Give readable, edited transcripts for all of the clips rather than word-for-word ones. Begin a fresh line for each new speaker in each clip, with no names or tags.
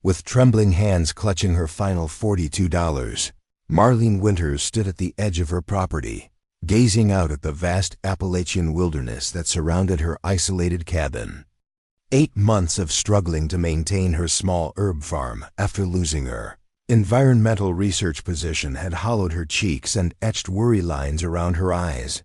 With trembling hands clutching her final $42, Marlene Winters stood at the edge of her property, gazing out at the vast Appalachian wilderness that surrounded her isolated cabin. 8 months of struggling to maintain her small herb farm after losing her environmental research position had hollowed her cheeks and etched worry lines around her eyes,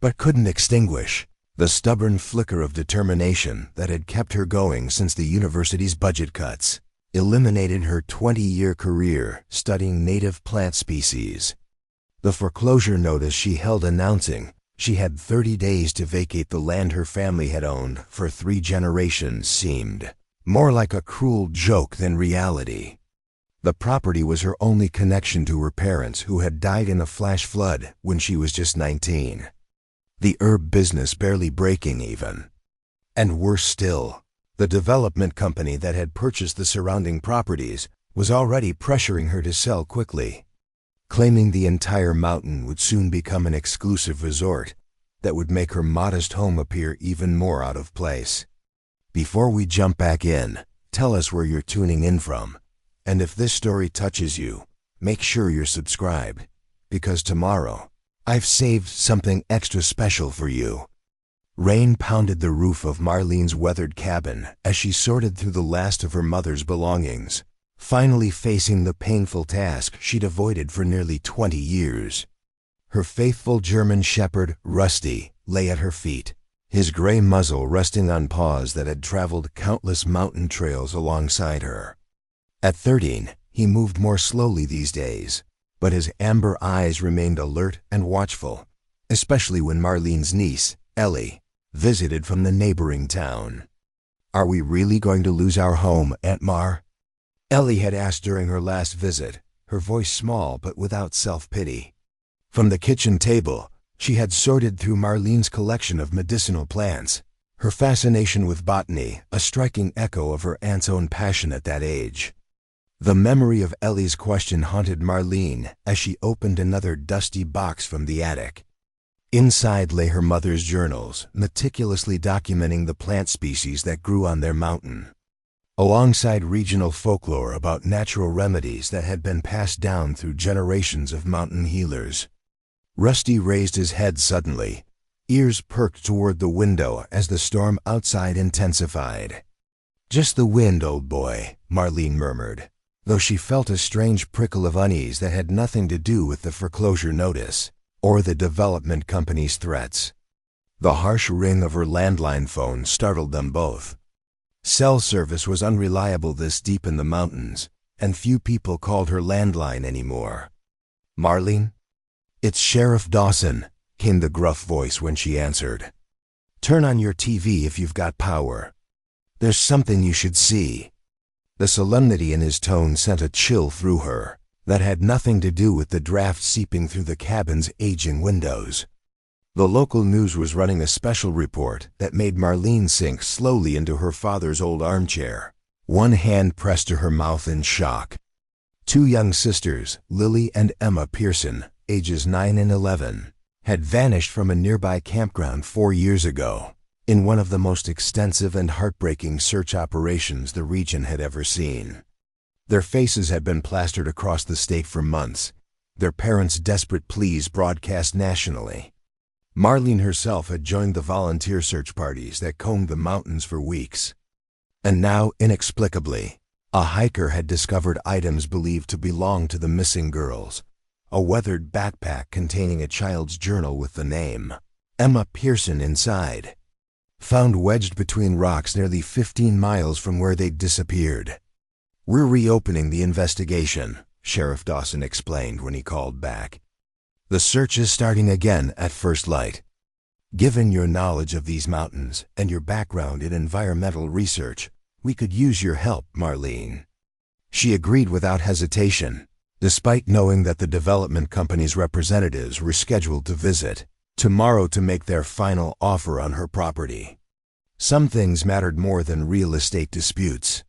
but couldn't extinguish the stubborn flicker of determination that had kept her going since the university's budget cuts eliminated her 20-year career studying native plant species. The foreclosure notice she held announcing she had 30 days to vacate the land her family had owned for 3 generations seemed more like a cruel joke than reality. The property was her only connection to her parents, who had died in a flash flood when she was just 19. The herb business barely breaking even. And worse still, the development company that had purchased the surrounding properties was already pressuring her to sell quickly, claiming the entire mountain would soon become an exclusive resort that would make her modest home appear even more out of place. Before we jump back in, tell us where you're tuning in from. And if this story touches you, make sure you're subscribed, because tomorrow, I've saved something extra special for you. Rain pounded the roof of Marlene's weathered cabin as she sorted through the last of her mother's belongings, finally facing the painful task she'd avoided for nearly 20 years. Her faithful German shepherd, Rusty, lay at her feet, his gray muzzle resting on paws that had traveled countless mountain trails alongside her. At 13, he moved more slowly these days, but his amber eyes remained alert and watchful, especially when Marlene's niece, Ellie, visited from the neighboring town. "Are we really going to lose our home, Aunt Mar?" Ellie had asked during her last visit, her voice small but without self-pity. From the kitchen table, she had sorted through Marlene's collection of medicinal plants, her fascination with botany a striking echo of her aunt's own passion at that age. The memory of Ellie's question haunted Marlene as she opened another dusty box from the attic. Inside lay her mother's journals, meticulously documenting the plant species that grew on their mountain, alongside regional folklore about natural remedies that had been passed down through generations of mountain healers. Rusty raised his head suddenly, ears perked toward the window as the storm outside intensified. "Just the wind, old boy," Marlene murmured, though she felt a strange prickle of unease that had nothing to do with the foreclosure notice or the development company's threats. The harsh ring of her landline phone startled them both. Cell service was unreliable this deep in the mountains, and few people called her landline anymore. "Marlene?" "It's Sheriff Dawson," came the gruff voice when she answered. "Turn on your TV if you've got power. There's something you should see." The solemnity in his tone sent a chill through her that had nothing to do with the draft seeping through the cabin's aging windows. The local news was running a special report that made Marlene sink slowly into her father's old armchair, one hand pressed to her mouth in shock. 2 young sisters, Lily and Emma Pearson, ages 9 and 11, had vanished from a nearby campground 4 years ago, in one of the most extensive and heartbreaking search operations the region had ever seen. Their faces had been plastered across the state for months, their parents' desperate pleas broadcast nationally. Marlene herself had joined the volunteer search parties that combed the mountains for weeks. And now, inexplicably, a hiker had discovered items believed to belong to the missing girls, a weathered backpack containing a child's journal with the name Emma Pearson inside, found wedged between rocks nearly 15 miles from where they'd disappeared. "We're reopening the investigation," Sheriff Dawson explained when he called back. "The search is starting again at first light. Given your knowledge of these mountains and your background in environmental research, we could use your help, Marlene." She agreed without hesitation, despite knowing that the development company's representatives were scheduled to visit tomorrow to make their final offer on her property. Some things mattered more than real estate disputes.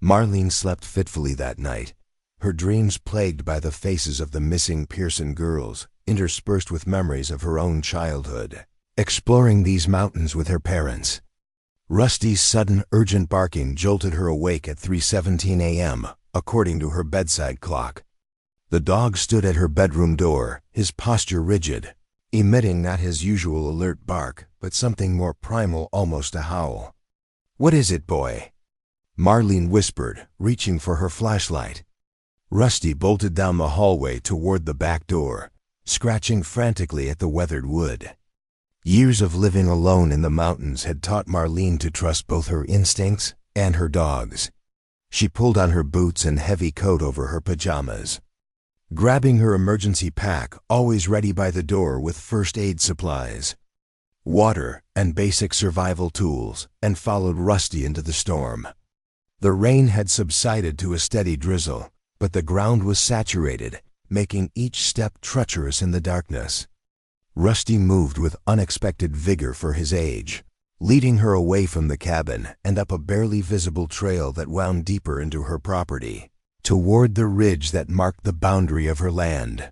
Marlene slept fitfully that night, her dreams plagued by the faces of the missing Pearson girls, interspersed with memories of her own childhood, exploring these mountains with her parents. Rusty's sudden, urgent barking jolted her awake at 3:17 a.m., according to her bedside clock. The dog stood at her bedroom door, his posture rigid, emitting not his usual alert bark, but something more primal, almost a howl. "What is it, boy?" Marlene whispered, reaching for her flashlight. Rusty bolted down the hallway toward the back door, scratching frantically at the weathered wood. Years of living alone in the mountains had taught Marlene to trust both her instincts and her dogs. She pulled on her boots and heavy coat over her pajamas, grabbing her emergency pack, always ready by the door with first aid supplies, water, and basic survival tools, and followed Rusty into the storm. The rain had subsided to a steady drizzle, but the ground was saturated, making each step treacherous in the darkness. Rusty moved with unexpected vigor for his age, leading her away from the cabin and up a barely visible trail that wound deeper into her property, toward the ridge that marked the boundary of her land.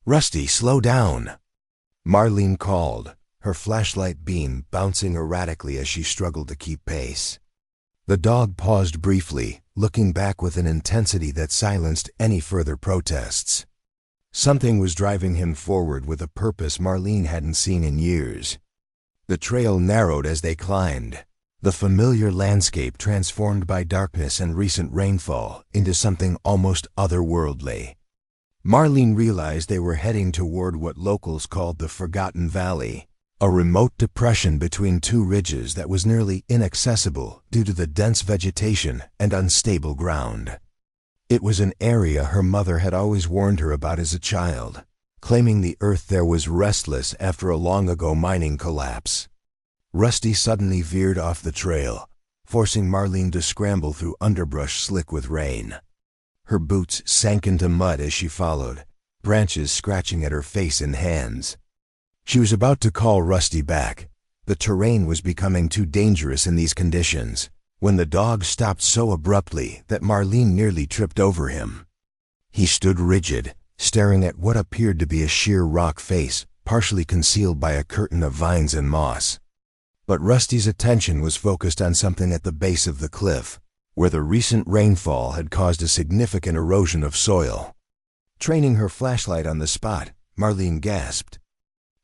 "Rusty, slow down!" Marlene called, her flashlight beam bouncing erratically as she struggled to keep pace. The dog paused briefly, looking back with an intensity that silenced any further protests. Something was driving him forward with a purpose Marlene hadn't seen in years. The trail narrowed as they climbed, the familiar landscape transformed by darkness and recent rainfall into something almost otherworldly. Marlene realized they were heading toward what locals called the Forgotten Valley, a remote depression between two ridges that was nearly inaccessible due to the dense vegetation and unstable ground. It was an area her mother had always warned her about as a child, claiming the earth there was restless after a long-ago mining collapse. Rusty suddenly veered off the trail, forcing Marlene to scramble through underbrush slick with rain. Her boots sank into mud as she followed, branches scratching at her face and hands. She was about to call Rusty back. The terrain was becoming too dangerous in these conditions, when the dog stopped so abruptly that Marlene nearly tripped over him. He stood rigid, staring at what appeared to be a sheer rock face, partially concealed by a curtain of vines and moss. But Rusty's attention was focused on something at the base of the cliff, where the recent rainfall had caused a significant erosion of soil. Training her flashlight on the spot, Marlene gasped.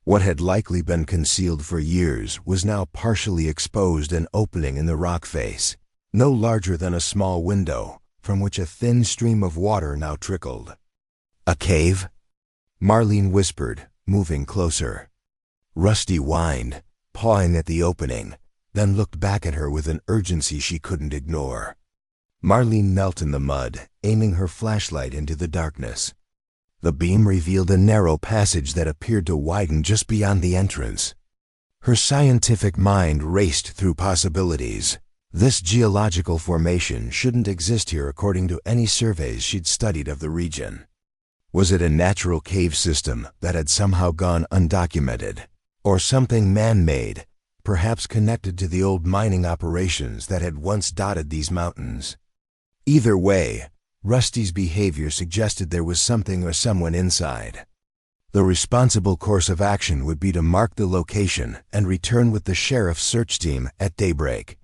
What had likely been concealed for years was now partially exposed, an opening in the rock face, no larger than a small window, from which a thin stream of water now trickled. "A cave?" Marlene whispered, moving closer. Rusty whined, pawing at the opening, then looked back at her with an urgency she couldn't ignore. Marlene knelt in the mud, aiming her flashlight into the darkness. The beam revealed a narrow passage that appeared to widen just beyond the entrance. Her scientific mind raced through possibilities. This geological formation shouldn't exist here according to any surveys she'd studied of the region. Was it a natural cave system that had somehow gone undocumented? Or something man-made, perhaps connected to the old mining operations that had once dotted these mountains? Either way, Rusty's behavior suggested there was something or someone inside. The responsible course of action would be to mark the location and return with the sheriff's search team at daybreak.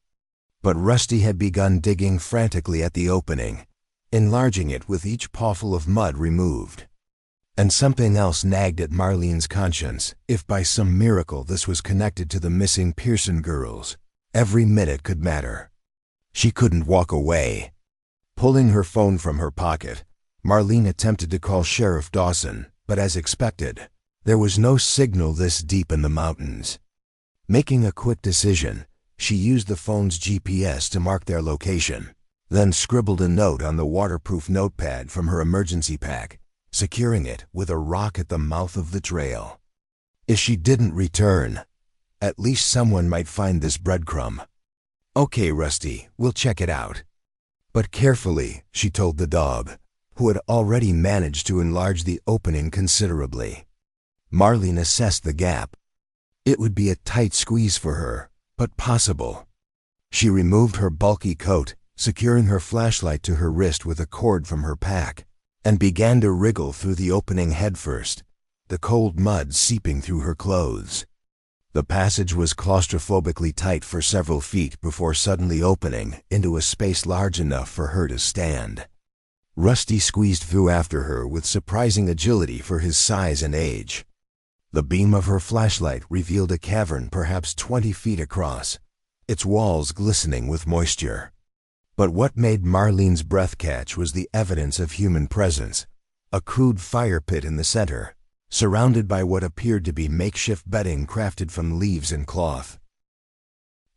But Rusty had begun digging frantically at the opening, enlarging it with each pawful of mud removed. And something else nagged at Marlene's conscience. If by some miracle this was connected to the missing Pearson girls, every minute could matter. She couldn't walk away. Pulling her phone from her pocket, Marlene attempted to call Sheriff Dawson, but as expected, there was no signal this deep in the mountains. Making a quick decision, she used the phone's GPS to mark their location, then scribbled a note on the waterproof notepad from her emergency pack, securing it with a rock at the mouth of the trail. If she didn't return, at least someone might find this breadcrumb. "Okay, Rusty, we'll check it out. But carefully," she told the dog, who had already managed to enlarge the opening considerably. Marlene assessed the gap. It would be a tight squeeze for her, but possible. She removed her bulky coat, securing her flashlight to her wrist with a cord from her pack, and began to wriggle through the opening headfirst, the cold mud seeping through her clothes. The passage was claustrophobically tight for several feet before suddenly opening into a space large enough for her to stand. Rusty squeezed through after her with surprising agility for his size and age. The beam of her flashlight revealed a cavern perhaps 20 feet across, its walls glistening with moisture. But what made Marlene's breath catch was the evidence of human presence, a crude fire pit in the center, surrounded by what appeared to be makeshift bedding crafted from leaves and cloth.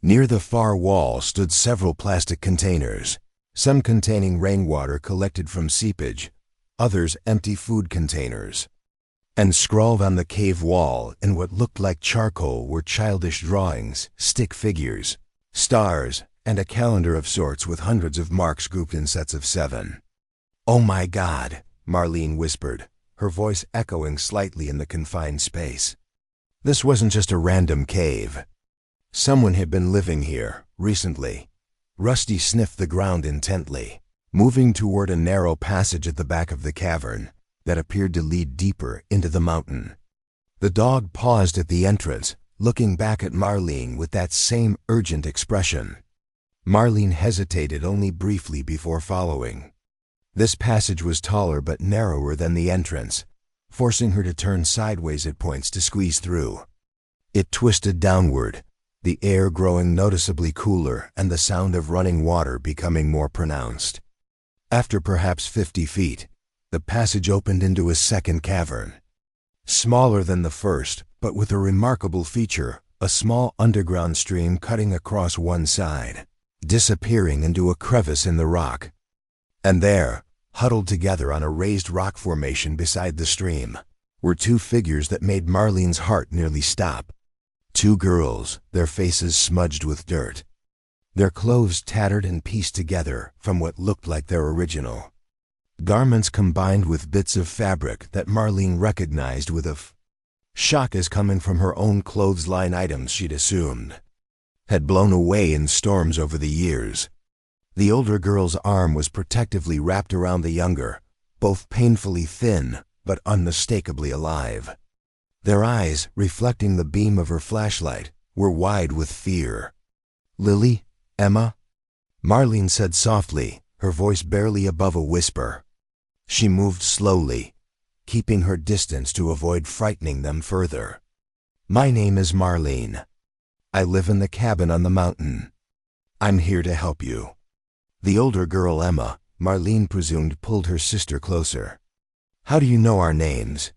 Near the far wall stood several plastic containers, some containing rainwater collected from seepage, others empty food containers. And scrawled on the cave wall in what looked like charcoal were childish drawings, stick figures, stars, and a calendar of sorts with hundreds of marks grouped in sets of 7. "Oh my God," Marlene whispered, her voice echoing slightly in the confined space. This wasn't just a random cave. Someone had been living here, recently. Rusty sniffed the ground intently, moving toward a narrow passage at the back of the cavern that appeared to lead deeper into the mountain. The dog paused at the entrance, looking back at Marlene with that same urgent expression. Marlene hesitated only briefly before following. This passage was taller but narrower than the entrance, forcing her to turn sideways at points to squeeze through. It twisted downward, the air growing noticeably cooler and the sound of running water becoming more pronounced. After perhaps 50 feet, the passage opened into a second cavern. Smaller than the first, but with a remarkable feature, a small underground stream cutting across one side, disappearing into a crevice in the rock. And there, huddled together on a raised rock formation beside the stream, were two figures that made Marlene's heart nearly stop. Two girls, their faces smudged with dirt. Their clothes tattered and pieced together from what looked like their original. Garments combined with bits of fabric that Marlene recognized with a shock as coming from her own clothesline items she'd assumed had blown away in storms over the years. The older girl's arm was protectively wrapped around the younger, both painfully thin but unmistakably alive. Their eyes, reflecting the beam of her flashlight, were wide with fear. "Lily? Emma?" Marlene said softly, her voice barely above a whisper. She moved slowly, keeping her distance to avoid frightening them further. "My name is Marlene. I live in the cabin on the mountain. I'm here to help you." The older girl, Emma, Marlene presumed, pulled her sister closer. "How do you know our names?"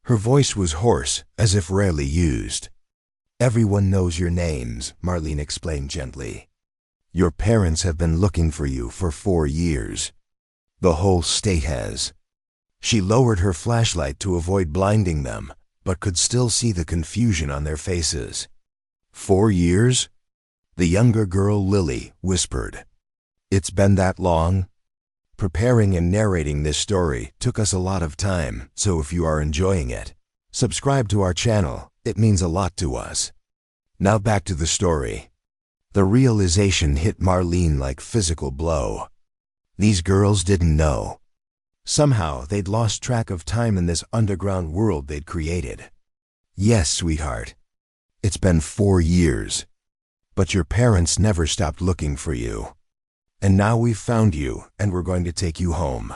Her voice was hoarse, as if rarely used. "Everyone knows your names," Marlene explained gently. "Your parents have been looking for you for 4 years. The whole state has." She lowered her flashlight to avoid blinding them, but could still see the confusion on their faces. 4 years? The younger girl, Lily, whispered. "It's been that long?" Preparing and narrating this story took us a lot of time, so if you are enjoying it, subscribe to our channel. It means a lot to us. Now back to the story. The realization hit Marlene like physical blow. These girls didn't know. Somehow they'd lost track of time in this underground world they'd created. "Yes, sweetheart. It's been 4 years. But your parents never stopped looking for you. And now we've found you, and we're going to take you home."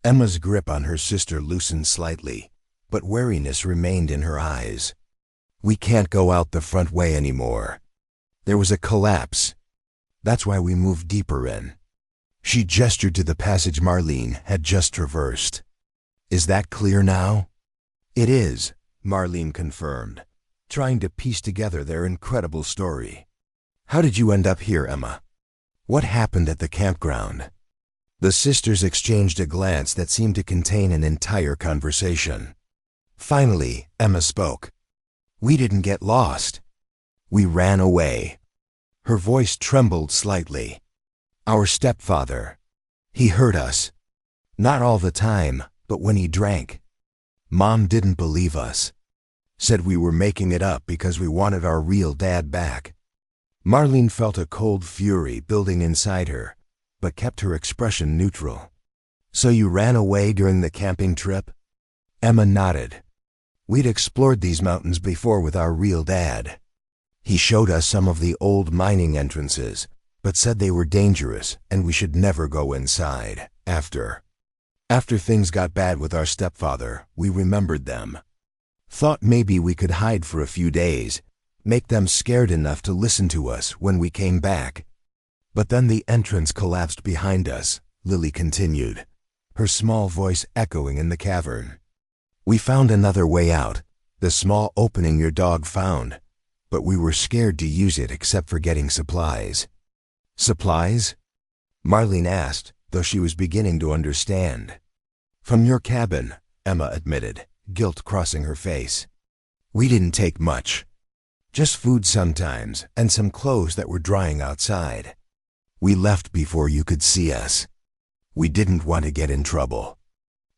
Emma's grip on her sister loosened slightly, but wariness remained in her eyes. "We can't go out the front way anymore. There was a collapse. That's why we moved deeper in." She gestured to the passage Marlene had just traversed. "Is that clear now?" "It is," Marlene confirmed, trying to piece together their incredible story. "How did you end up here, Emma? What happened at the campground?" The sisters exchanged a glance that seemed to contain an entire conversation. Finally, Emma spoke. "We didn't get lost. We ran away." Her voice trembled slightly. "Our stepfather. He hurt us. Not all the time, but when he drank. Mom didn't believe us. Said we were making it up because we wanted our real dad back." Marlene felt a cold fury building inside her, but kept her expression neutral. "So you ran away during the camping trip?" Emma nodded. We'd explored these mountains before with our real dad. He showed us some of the old mining entrances, but said they were dangerous and we should never go inside. After things got bad with our stepfather, we remembered them. Thought maybe we could hide for a few days, make them scared enough to listen to us when we came back. But then the entrance collapsed behind us, Lily continued, her small voice echoing in the cavern. We found another way out, the small opening your dog found, but we were scared to use it except for getting supplies. Supplies? Marlene asked, though she was beginning to understand. From your cabin, Emma admitted, guilt crossing her face. We didn't take much. Just food sometimes, and some clothes that were drying outside. We left before you could see us. We didn't want to get in trouble.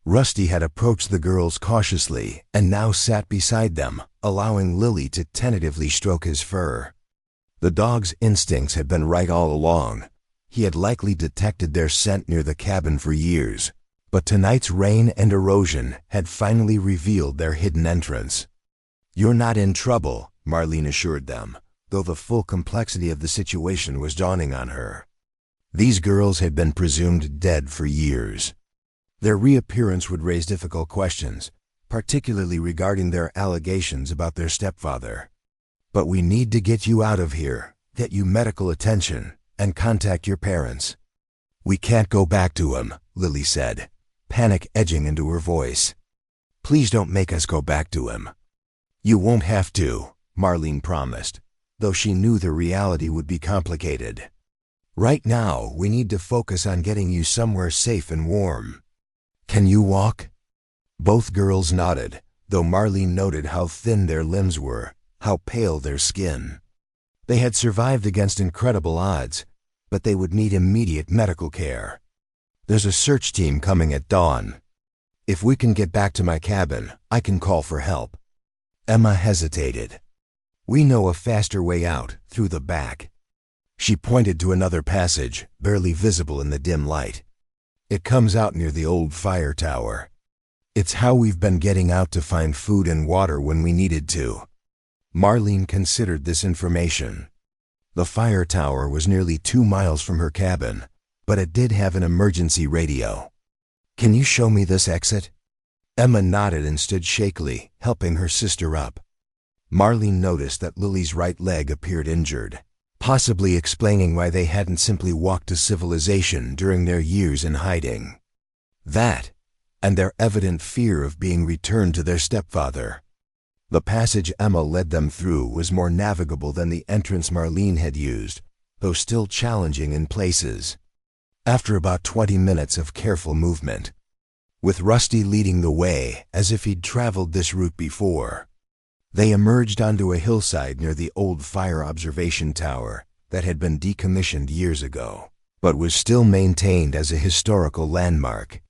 Rusty had approached the girls cautiously and now sat beside them, allowing Lily to tentatively stroke his fur. The dog's instincts had been right all along. He had likely detected their scent near the cabin for years, but tonight's rain and erosion had finally revealed their hidden entrance. You're not in trouble, Marlene assured them, though the full complexity of the situation was dawning on her. These girls had been presumed dead for years. Their reappearance would raise difficult questions, particularly regarding their allegations about their stepfather. But we need to get you out of here, get you medical attention, and contact your parents. We can't go back to him, Lily said, panic edging into her voice. Please don't make us go back to him. You won't have to, Marlene promised, though she knew the reality would be complicated. Right now, we need to focus on getting you somewhere safe and warm. Can you walk? Both girls nodded, though Marlene noted how thin their limbs were, how pale their skin. They had survived against incredible odds, but they would need immediate medical care. There's a search team coming at dawn. If we can get back to my cabin, I can call for help. Emma hesitated. We know a faster way out, through the back. She pointed to another passage, barely visible in the dim light. It comes out near the old fire tower. It's how we've been getting out to find food and water when we needed to. Marlene considered this information. The fire tower was nearly 2 miles from her cabin, but it did have an emergency radio. Can you show me this exit? Emma nodded and stood shakily, helping her sister up. Marlene noticed that Lily's right leg appeared injured, possibly explaining why they hadn't simply walked to civilization during their years in hiding. That, and their evident fear of being returned to their stepfather. The passage Emma led them through was more navigable than the entrance Marlene had used, though still challenging in places. After about 20 minutes of careful movement, with Rusty leading the way as if he'd traveled this route before, they emerged onto a hillside near the old fire observation tower that had been decommissioned years ago, but was still maintained as a historical landmark.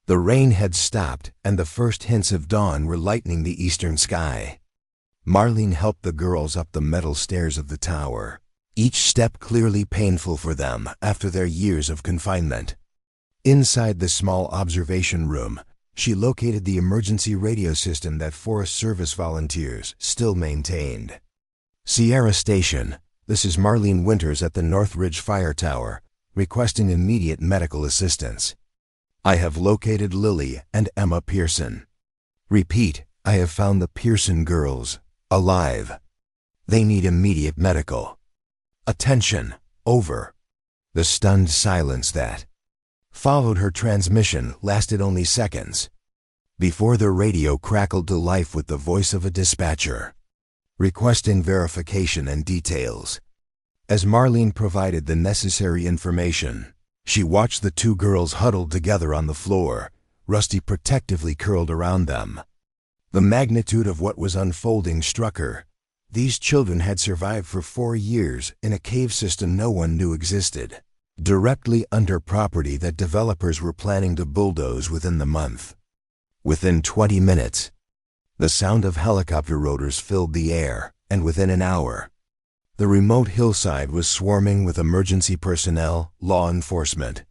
The rain had stopped, and the first hints of dawn were lightening the eastern sky. Marlene helped the girls up the metal stairs of the tower, each step clearly painful for them after their years of confinement. Inside the small observation room, she located the emergency radio system that Forest Service volunteers still maintained. Sierra Station, this is Marlene Winters at the Northridge Fire Tower, requesting immediate medical assistance. I have located Lily and Emma Pearson. Repeat, I have found the Pearson girls, alive. They need immediate medical attention. Over. The stunned silence that followed her transmission lasted only seconds, before the radio crackled to life with the voice of a dispatcher, requesting verification and details. As Marlene provided the necessary information, she watched the two girls huddled together on the floor, Rusty protectively curled around them. The magnitude of what was unfolding struck her. These children had survived for 4 years in a cave system no one knew existed, directly under property that developers were planning to bulldoze within the month. Within 20 minutes, the sound of helicopter rotors filled the air, and within an hour, the remote hillside was swarming with emergency personnel, law enforcement,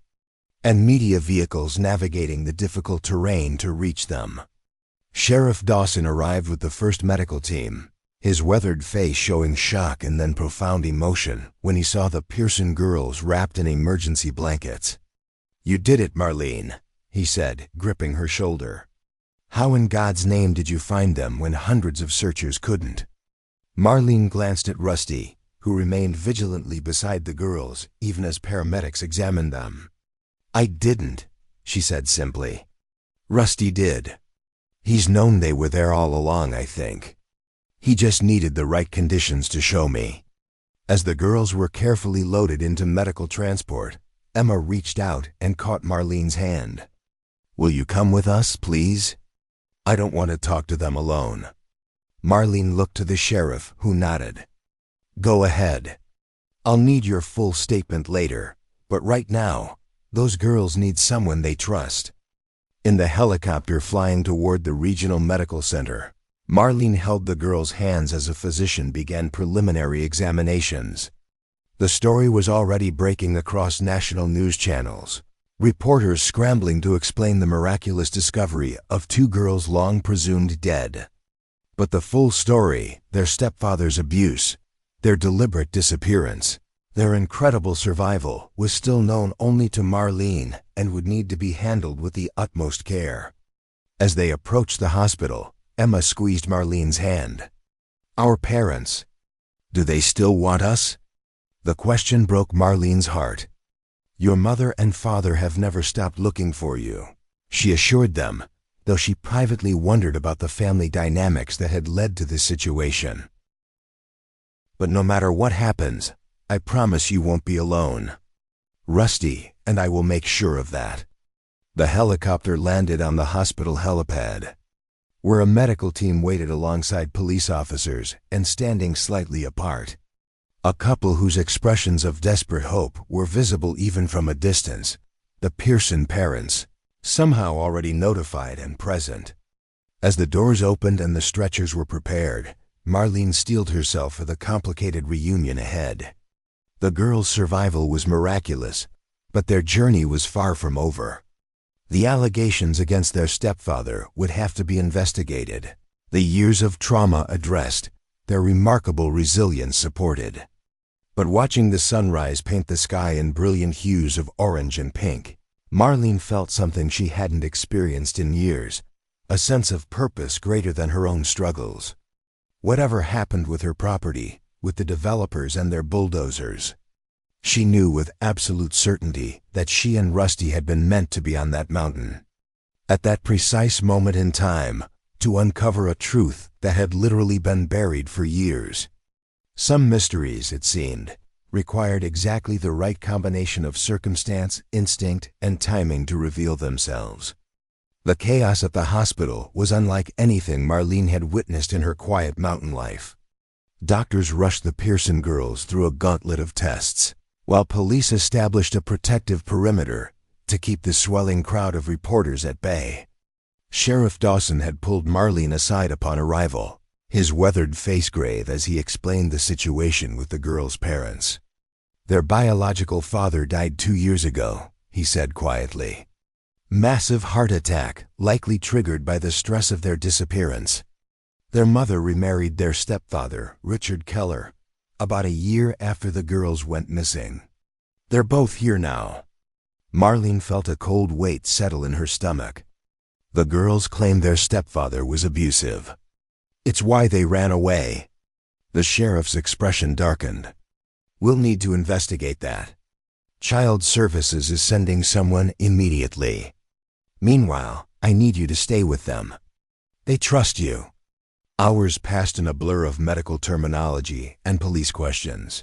and media vehicles navigating the difficult terrain to reach them. Sheriff Dawson arrived with the first medical team, his weathered face showing shock and then profound emotion when he saw the Pearson girls wrapped in emergency blankets. "You did it, Marlene," he said, gripping her shoulder. "How in God's name did you find them when hundreds of searchers couldn't?" Marlene glanced at Rusty, who remained vigilantly beside the girls even as paramedics examined them. "I didn't," she said simply. "Rusty did. He's known they were there all along, I think. He just needed the right conditions to show me." As the girls were carefully loaded into medical transport, Emma reached out and caught Marlene's hand. "Will you come with us, please? I don't want to talk to them alone." Marlene looked to the sheriff, who nodded. "Go ahead. I'll need your full statement later, but right now, those girls need someone they trust." In the helicopter flying toward the regional medical center, Marlene held the girls' hands as a physician began preliminary examinations. The story was already breaking across national news channels, reporters scrambling to explain the miraculous discovery of two girls long presumed dead. But the full story, their stepfather's abuse, their deliberate disappearance, their incredible survival, was still known only to Marlene and would need to be handled with the utmost care. As they approached the hospital, Emma squeezed Marlene's hand. "Our parents, do they still want us?" The question broke Marlene's heart. "Your mother and father have never stopped looking for you," she assured them, though she privately wondered about the family dynamics that had led to this situation. "But no matter what happens, I promise you won't be alone. Rusty and I will make sure of that." The helicopter landed on the hospital helipad, where a medical team waited alongside police officers and standing slightly apart. A couple whose expressions of desperate hope were visible even from a distance, the Pearson parents, somehow already notified and present. As the doors opened and the stretchers were prepared, Marlene steeled herself for the complicated reunion ahead. The girls' survival was miraculous, but their journey was far from over. The allegations against their stepfather would have to be investigated, the years of trauma addressed, their remarkable resilience supported. But watching the sunrise paint the sky in brilliant hues of orange and pink, Marlene felt something she hadn't experienced in years, a sense of purpose greater than her own struggles. Whatever happened with her property, with the developers and their bulldozers, she knew with absolute certainty that she and Rusty had been meant to be on that mountain. At that precise moment in time, to uncover a truth that had literally been buried for years. Some mysteries, it seemed, required exactly the right combination of circumstance, instinct, and timing to reveal themselves. The chaos at the hospital was unlike anything Marlene had witnessed in her quiet mountain life. Doctors rushed the Pearson girls through a gauntlet of tests, while police established a protective perimeter to keep the swelling crowd of reporters at bay. Sheriff Dawson had pulled Marlene aside upon arrival, his weathered face grave as he explained the situation with the girls' parents. "Their biological father died 2 years ago," he said quietly. "Massive heart attack, likely triggered by the stress of their disappearance. Their mother remarried their stepfather, Richard Keller, about a year after the girls went missing. They're both here now." Marlene felt a cold weight settle in her stomach. The girls claimed their stepfather was abusive. "It's why they ran away." The sheriff's expression darkened. "We'll need to investigate that. Child Services is sending someone immediately. Meanwhile, I need you to stay with them. They trust you." Hours passed in a blur of medical terminology and police questions.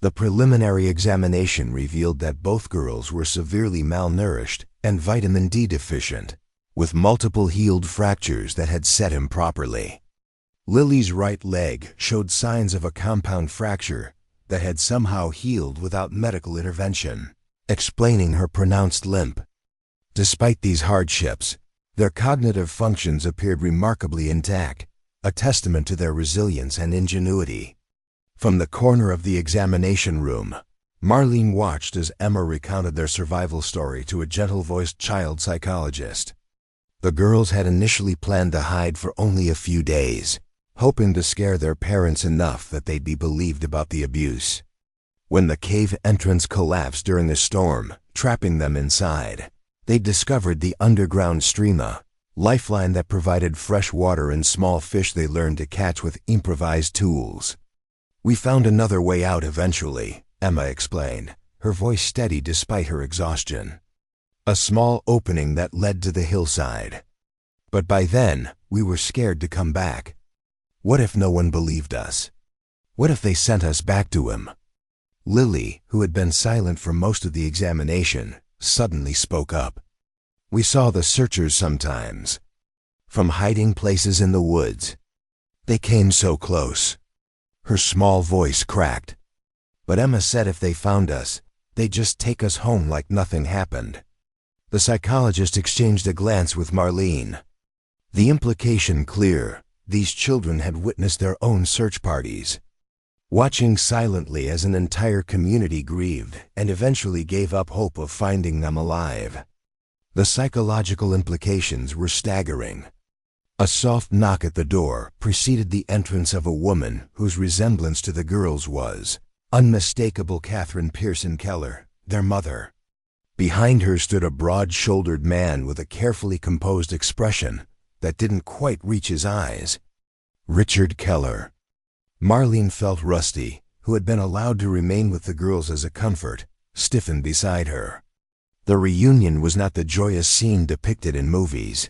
The preliminary examination revealed that both girls were severely malnourished and vitamin D deficient, with multiple healed fractures that had set improperly. Lily's right leg showed signs of a compound fracture that had somehow healed without medical intervention, explaining her pronounced limp. Despite these hardships, their cognitive functions appeared remarkably intact, a testament to their resilience and ingenuity. From the corner of the examination room, Marlene watched as Emma recounted their survival story to a gentle-voiced child psychologist. The girls had initially planned to hide for only a few days, hoping to scare their parents enough that they'd be believed about the abuse. When the cave entrance collapsed during a storm, trapping them inside, they discovered the underground stream, a lifeline that provided fresh water and small fish they learned to catch with improvised tools. "We found another way out eventually," Emma explained, her voice steady despite her exhaustion. "A small opening that led to the hillside. But by then, we were scared to come back. What if no one believed us? What if they sent us back to him?" Lily, who had been silent for most of the examination, suddenly spoke up. "We saw the searchers sometimes, from hiding places in the woods. They came so close." Her small voice cracked. "But Emma said if they found us, they'd just take us home like nothing happened." The psychologist exchanged a glance with Marlene. The implication clear: these children had witnessed their own search parties, watching silently as an entire community grieved and eventually gave up hope of finding them alive. The psychological implications were staggering. A soft knock at the door preceded the entrance of a woman whose resemblance to the girls was unmistakable: Catherine Pearson Keller, their mother. Behind her stood a broad-shouldered man with a carefully composed expression that didn't quite reach his eyes. Richard Keller. Marlene felt Rusty, who had been allowed to remain with the girls as a comfort, stiffen beside her. The reunion was not the joyous scene depicted in movies.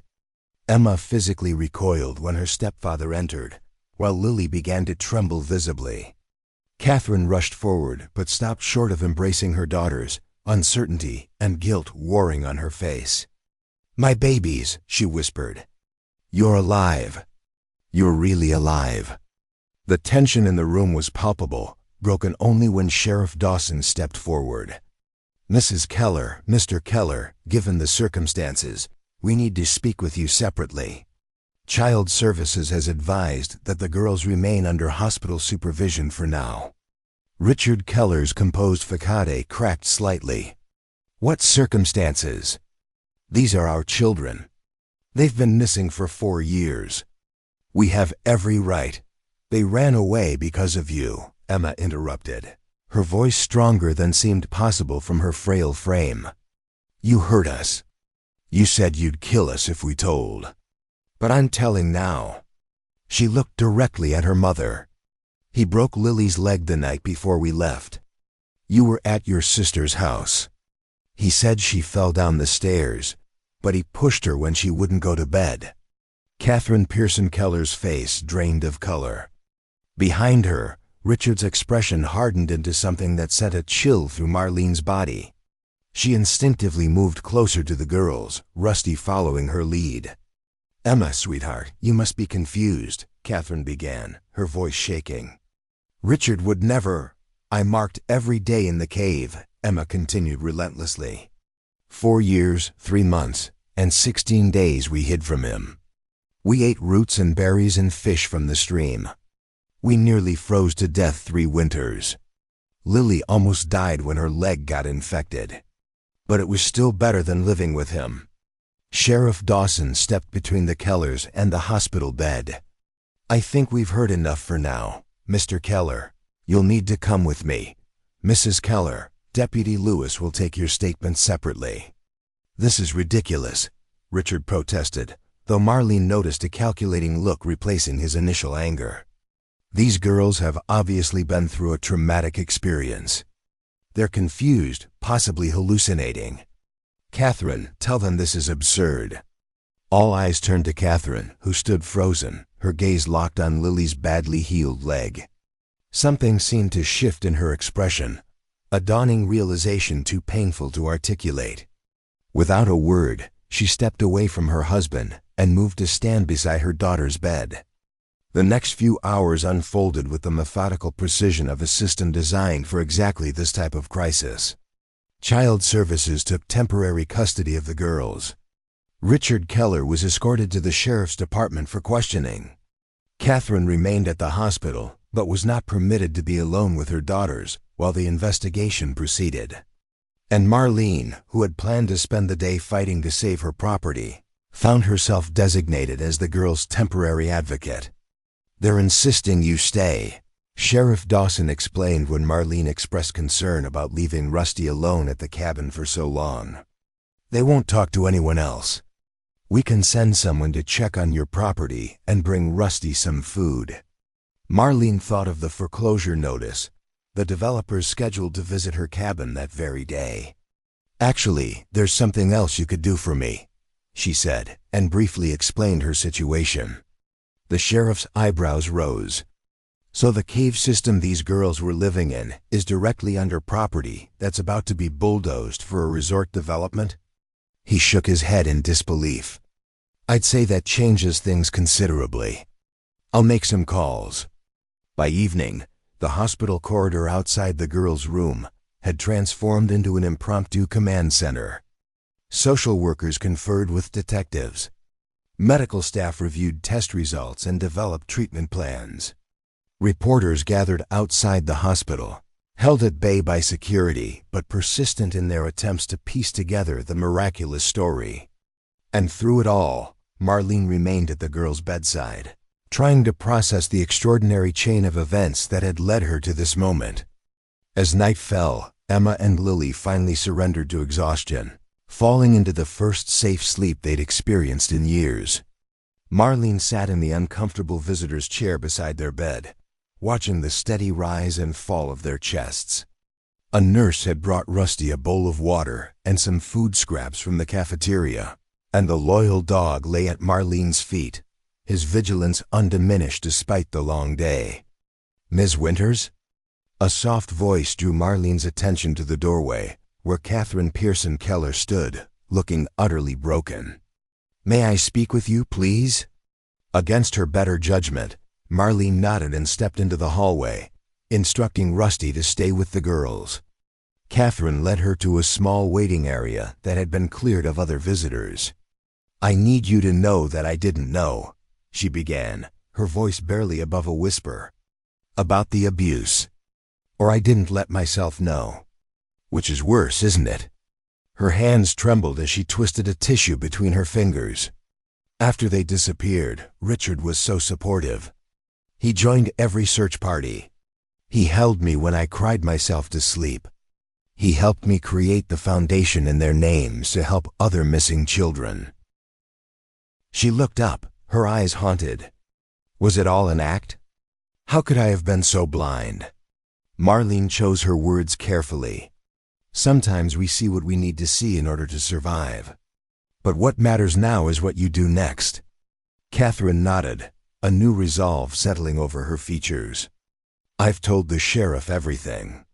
Emma physically recoiled when her stepfather entered, while Lily began to tremble visibly. Catherine rushed forward but stopped short of embracing her daughters, uncertainty and guilt warring on her face. "My babies," she whispered. "You're alive. You're really alive." The tension in the room was palpable, broken only when Sheriff Dawson stepped forward. "Mrs. Keller, Mr. Keller, given the circumstances, we need to speak with you separately. Child Services has advised that the girls remain under hospital supervision for now." Richard Keller's composed vacate cracked slightly. "What circumstances? These are our children. They've been missing for 4 years. We have every right." "They ran away because of you," Emma interrupted, her voice stronger than seemed possible from her frail frame. "You hurt us. You said you'd kill us if we told. But I'm telling now." She looked directly at her mother. "He broke Lily's leg the night before we left. You were at your sister's house. He said she fell down the stairs, but he pushed her when she wouldn't go to bed." Catherine Pearson Keller's face drained of color. Behind her, Richard's expression hardened into something that sent a chill through Marlene's body. She instinctively moved closer to the girls, Rusty following her lead. "Emma, sweetheart, you must be confused," Catherine began, her voice shaking. "Richard would never—" "I marked every day in the cave," Emma continued relentlessly. 4 years, 3 months, and 16 days we hid from him. We ate roots and berries and fish from the stream. We nearly froze to death 3 winters. Lily almost died when her leg got infected. But it was still better than living with him." Sheriff Dawson stepped between the Kellers and the hospital bed. "I think we've heard enough for now. Mr. Keller, you'll need to come with me. Mrs. Keller, Deputy Lewis will take your statement separately." "This is ridiculous," Richard protested, though Marlene noticed a calculating look replacing his initial anger. "These girls have obviously been through a traumatic experience. They're confused, possibly hallucinating. Catherine, tell them this is absurd." All eyes turned to Catherine, who stood frozen, her gaze locked on Lily's badly healed leg. Something seemed to shift in her expression, a dawning realization too painful to articulate. Without a word, she stepped away from her husband and moved to stand beside her daughter's bed. The next few hours unfolded with the methodical precision of a system designed for exactly this type of crisis. Child Services took temporary custody of the girls. Richard Keller was escorted to the sheriff's department for questioning. Catherine remained at the hospital, but was not permitted to be alone with her daughters while the investigation proceeded. And Marlene, who had planned to spend the day fighting to save her property, found herself designated as the girl's temporary advocate. "They're insisting you stay," Sheriff Dawson explained when Marlene expressed concern about leaving Rusty alone at the cabin for so long. "They won't talk to anyone else. We can send someone to check on your property and bring Rusty some food." Marlene thought of the foreclosure notice, the developers scheduled to visit her cabin that very day. "Actually, there's something else you could do for me," she said, and briefly explained her situation. The sheriff's eyebrows rose. "So the cave system these girls were living in is directly under property that's about to be bulldozed for a resort development?" He shook his head in disbelief. "I'd say that changes things considerably. I'll make some calls." By evening, the hospital corridor outside the girls' room had transformed into an impromptu command center. Social workers conferred with detectives. Medical staff reviewed test results and developed treatment plans. Reporters gathered outside the hospital, held at bay by security but persistent in their attempts to piece together the miraculous story. And through it all, Marlene remained at the girl's bedside, trying to process the extraordinary chain of events that had led her to this moment. As night fell, Emma and Lily finally surrendered to exhaustion, falling into the first safe sleep they'd experienced in years. Marlene sat in the uncomfortable visitor's chair beside their bed, watching the steady rise and fall of their chests. A nurse had brought Rusty a bowl of water and some food scraps from the cafeteria, and the loyal dog lay at Marlene's feet, his vigilance undiminished despite the long day. "Ms. Winters?" A soft voice drew Marlene's attention to the doorway, where Catherine Pearson Keller stood, looking utterly broken. "May I speak with you, please?" Against her better judgment, Marlene nodded and stepped into the hallway, instructing Rusty to stay with the girls. Catherine led her to a small waiting area that had been cleared of other visitors. "I need you to know that I didn't know," she began, her voice barely above a whisper, "about the abuse. Or I didn't let myself know. Which is worse, isn't it?" Her hands trembled as she twisted a tissue between her fingers. After they disappeared, Richard was so supportive. He joined every search party. He held me when I cried myself to sleep. He helped me create the foundation in their names to help other missing children. She looked up, her eyes haunted. Was it all an act? How could I have been so blind? Marlene chose her words carefully. Sometimes we see what we need to see in order to survive. But what matters now is what you do next. Catherine nodded, a new resolve settling over her features. "I've told the sheriff everything.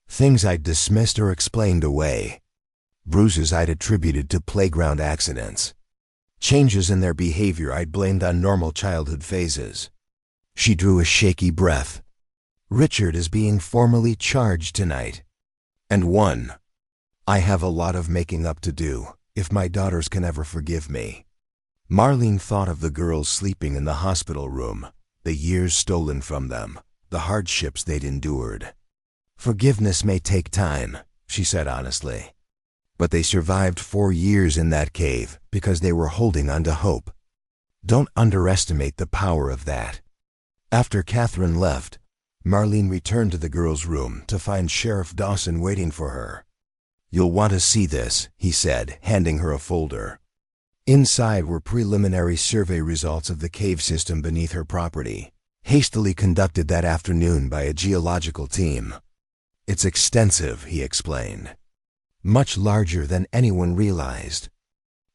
Things I'd dismissed or explained away. Bruises I'd attributed to playground accidents. Changes in their behavior I'd blamed on normal childhood phases." She drew a shaky breath. "Richard is being formally charged tonight. And one. I have a lot of making up to do, if my daughters can ever forgive me." Marlene thought of the girls sleeping in the hospital room, the years stolen from them, the hardships they'd endured. "Forgiveness may take time," she said honestly. "But they survived 4 years in that cave because they were holding on to hope. Don't underestimate the power of that." After Catherine left, Marlene returned to the girls' room to find Sheriff Dawson waiting for her. "You'll want to see this," he said, handing her a folder. Inside were preliminary survey results of the cave system beneath her property, hastily conducted that afternoon by a geological team. "It's extensive," he explained. "Much larger than anyone realized.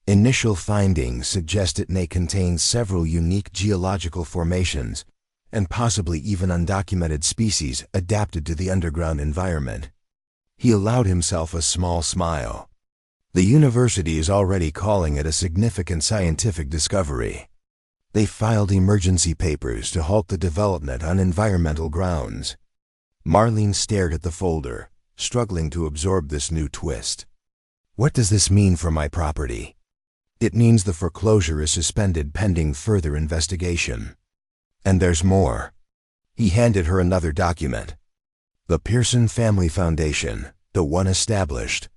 Initial findings suggest it may contain several unique geological formations and possibly even undocumented species adapted to the underground environment." He allowed himself a small smile. "The university is already calling it a significant scientific discovery. They filed emergency papers to halt the development on environmental grounds." Marlene stared at the folder, struggling to absorb this new twist. "What does this mean for my property?" "It means the foreclosure is suspended pending further investigation. And there's more." He handed her another document. "The Pearson Family Foundation, the one established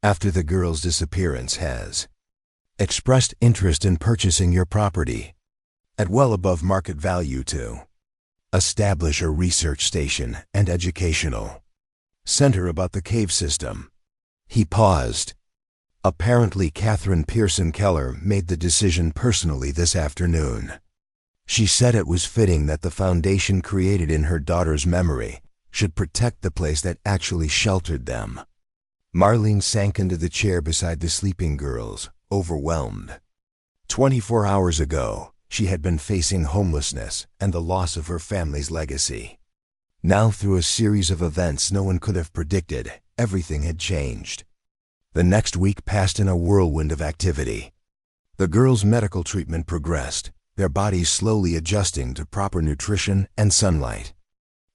after the girl's disappearance, has Expressed interest in purchasing your property at well above market value to establish a research station and educational center about the cave system. He paused. Apparently, Catherine Pearson Keller made the decision personally this afternoon. She said it was fitting that the foundation created in her daughter's memory should protect the place that actually sheltered them. Marlene sank into the chair beside the sleeping girls, overwhelmed. 24 hours ago, she had been facing homelessness and the loss of her family's legacy. Now, through a series of events no one could have predicted, everything had changed. The next week passed in a whirlwind of activity. The girls' medical treatment progressed, their bodies slowly adjusting to proper nutrition and sunlight.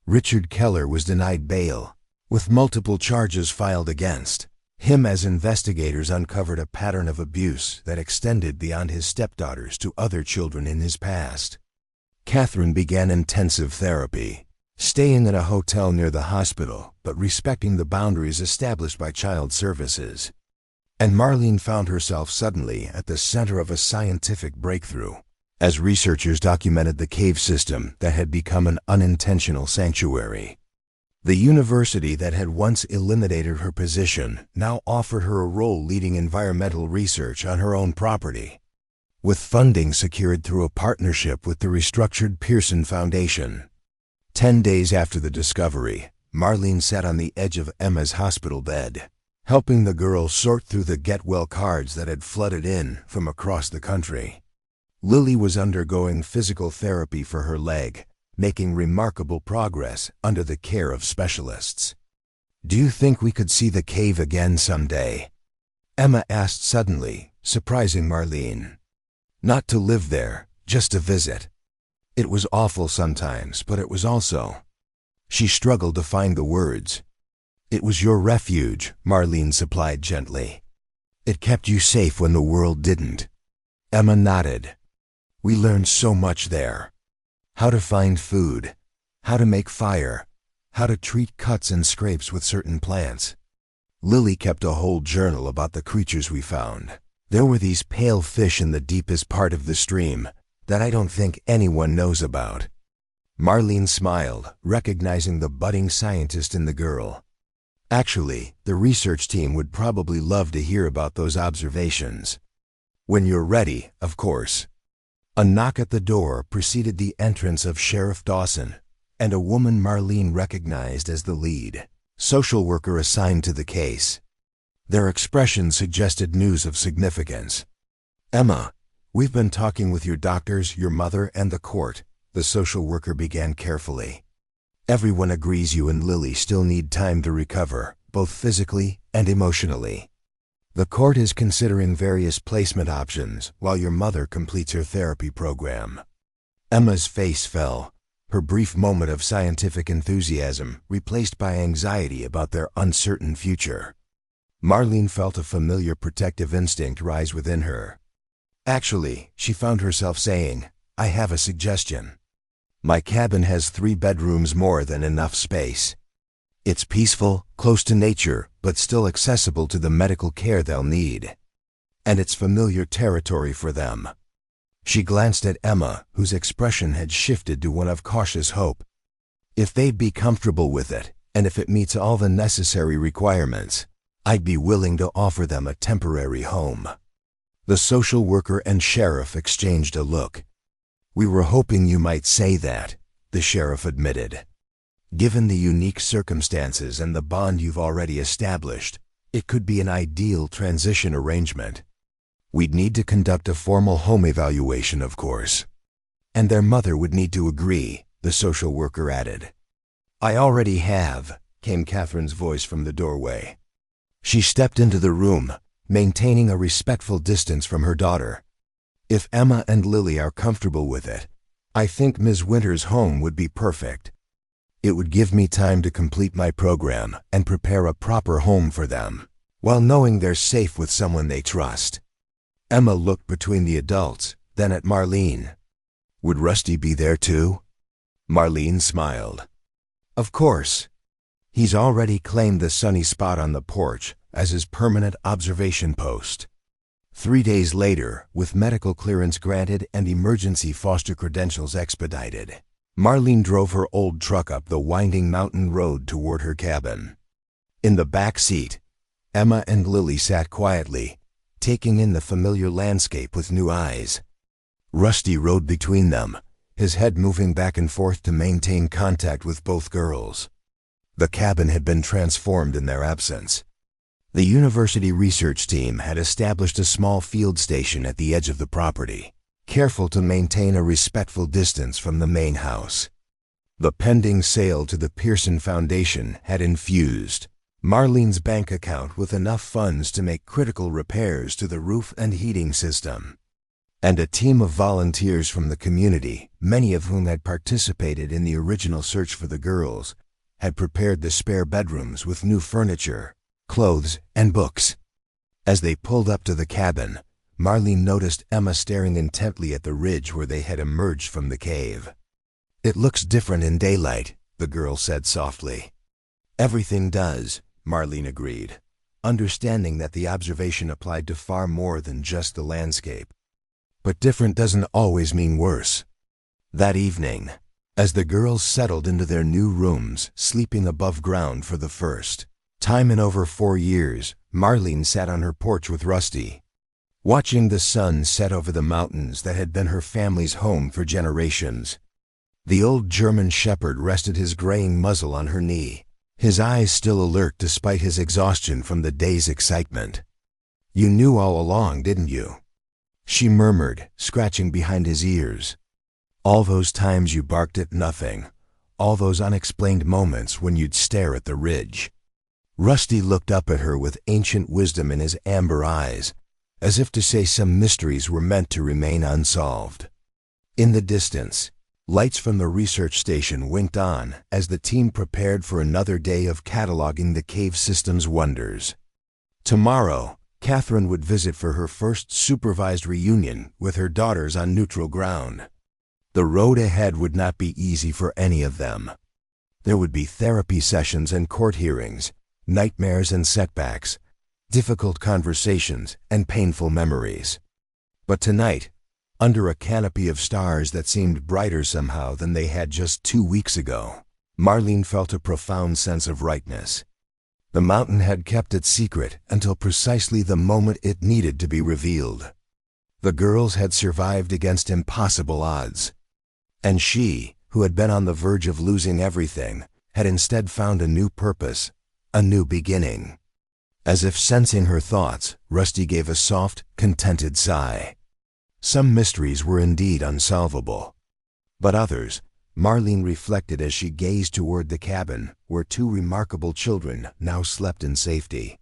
Richard Keller was denied bail, with multiple charges filed against him as investigators uncovered a pattern of abuse that extended beyond his stepdaughters to other children in his past. Catherine began intensive therapy, staying in a hotel near the hospital but respecting the boundaries established by child services. And Marlene found herself suddenly at the center of a scientific breakthrough, as researchers documented the cave system that had become an unintentional sanctuary. The university that had once eliminated her position now offered her a role leading environmental research on her own property, with funding secured through a partnership with the restructured Pearson Foundation. 10 days after the discovery, Marlene sat on the edge of Emma's hospital bed, helping the girl sort through the get-well cards that had flooded in from across the country. Lily was undergoing physical therapy for her leg, making remarkable progress under the care of specialists. "Do you think we could see the cave again someday?" Emma asked suddenly, surprising Marlene. "Not to live there, just to visit. It was awful sometimes, but it was also—" She struggled to find the words. "It was your refuge," Marlene supplied gently. "It kept you safe when the world didn't." Emma nodded. "We learned so much there. How to find food, how to make fire, how to treat cuts and scrapes with certain plants. Lily kept a whole journal about the creatures we found. There were these pale fish in the deepest part of the stream that I don't think anyone knows about." Marlene smiled, recognizing the budding scientist in the girl. "Actually, the research team would probably love to hear about those observations. When you're ready, of course." A knock at the door preceded the entrance of Sheriff Dawson and a woman Marlene recognized as the lead social worker assigned to the case. Their expressions suggested news of significance. "Emma, we've been talking with your doctors, your mother, and the court," the social worker began carefully. "Everyone agrees you and Lily still need time to recover, both physically and emotionally. The court is considering various placement options while your mother completes her therapy program." Emma's face fell, her brief moment of scientific enthusiasm replaced by anxiety about their uncertain future. Marlene felt a familiar protective instinct rise within her. Actually, she found herself saying, "I have a suggestion. My cabin has 3 bedrooms, more than enough space. It's peaceful, close to nature, but still accessible to the medical care they'll need. And it's familiar territory for them." She glanced at Emma, whose expression had shifted to one of cautious hope. "If they'd be comfortable with it, and if it meets all the necessary requirements, I'd be willing to offer them a temporary home." The social worker and sheriff exchanged a look. "We were hoping you might say that," the sheriff admitted. "Given the unique circumstances and the bond you've already established, it could be an ideal transition arrangement. We'd need to conduct a formal home evaluation, of course. And their mother would need to agree," the social worker added. "I already have," came Catherine's voice from the doorway. She stepped into the room, maintaining a respectful distance from her daughter. "If Emma and Lily are comfortable with it, I think Ms. Winters' home would be perfect. It would give me time to complete my program and prepare a proper home for them, while knowing they're safe with someone they trust." Emma looked between the adults, then at Marlene. "Would Rusty be there too?" Marlene smiled. "Of course. He's already claimed the sunny spot on the porch as his permanent observation post." 3 days later, with medical clearance granted and emergency foster credentials expedited, Marlene drove her old truck up the winding mountain road toward her cabin. In the back seat, Emma and Lily sat quietly, taking in the familiar landscape with new eyes. Rusty rode between them, his head moving back and forth to maintain contact with both girls. The cabin had been transformed in their absence. The university research team had established a small field station at the edge of the property, careful to maintain a respectful distance from the main house. The pending sale to the Pearson Foundation had infused Marlene's bank account with enough funds to make critical repairs to the roof and heating system. And a team of volunteers from the community, many of whom had participated in the original search for the girls, had prepared the spare bedrooms with new furniture, clothes, and books. As they pulled up to the cabin, Marlene noticed Emma staring intently at the ridge where they had emerged from the cave. "It looks different in daylight," the girl said softly. "Everything does," Marlene agreed, understanding that the observation applied to far more than just the landscape. But different doesn't always mean worse. That evening, as the girls settled into their new rooms, sleeping above ground for the first time in over 4 years, Marlene sat on her porch with Rusty, watching the sun set over the mountains that had been her family's home for generations. The old German shepherd rested his graying muzzle on her knee, his eyes still alert despite his exhaustion from the day's excitement. "You knew all along, didn't you?" she murmured, scratching behind his ears. "All those times you barked at nothing, all those unexplained moments when you'd stare at the ridge." Rusty looked up at her with ancient wisdom in his amber eyes, as if to say some mysteries were meant to remain unsolved. In the distance, lights from the research station winked on as the team prepared for another day of cataloging the cave system's wonders. Tomorrow, Catherine would visit for her first supervised reunion with her daughters on neutral ground. The road ahead would not be easy for any of them. There would be therapy sessions and court hearings, nightmares and setbacks, difficult conversations and painful memories. But tonight, under a canopy of stars that seemed brighter somehow than they had just 2 weeks ago, Marlene felt a profound sense of rightness. The mountain had kept its secret until precisely the moment it needed to be revealed. The girls had survived against impossible odds. And she, who had been on the verge of losing everything, had instead found a new purpose, a new beginning. As if sensing her thoughts, Rusty gave a soft, contented sigh. Some mysteries were indeed unsolvable. But others, Marlene reflected as she gazed toward the cabin where 2 remarkable children now slept in safety,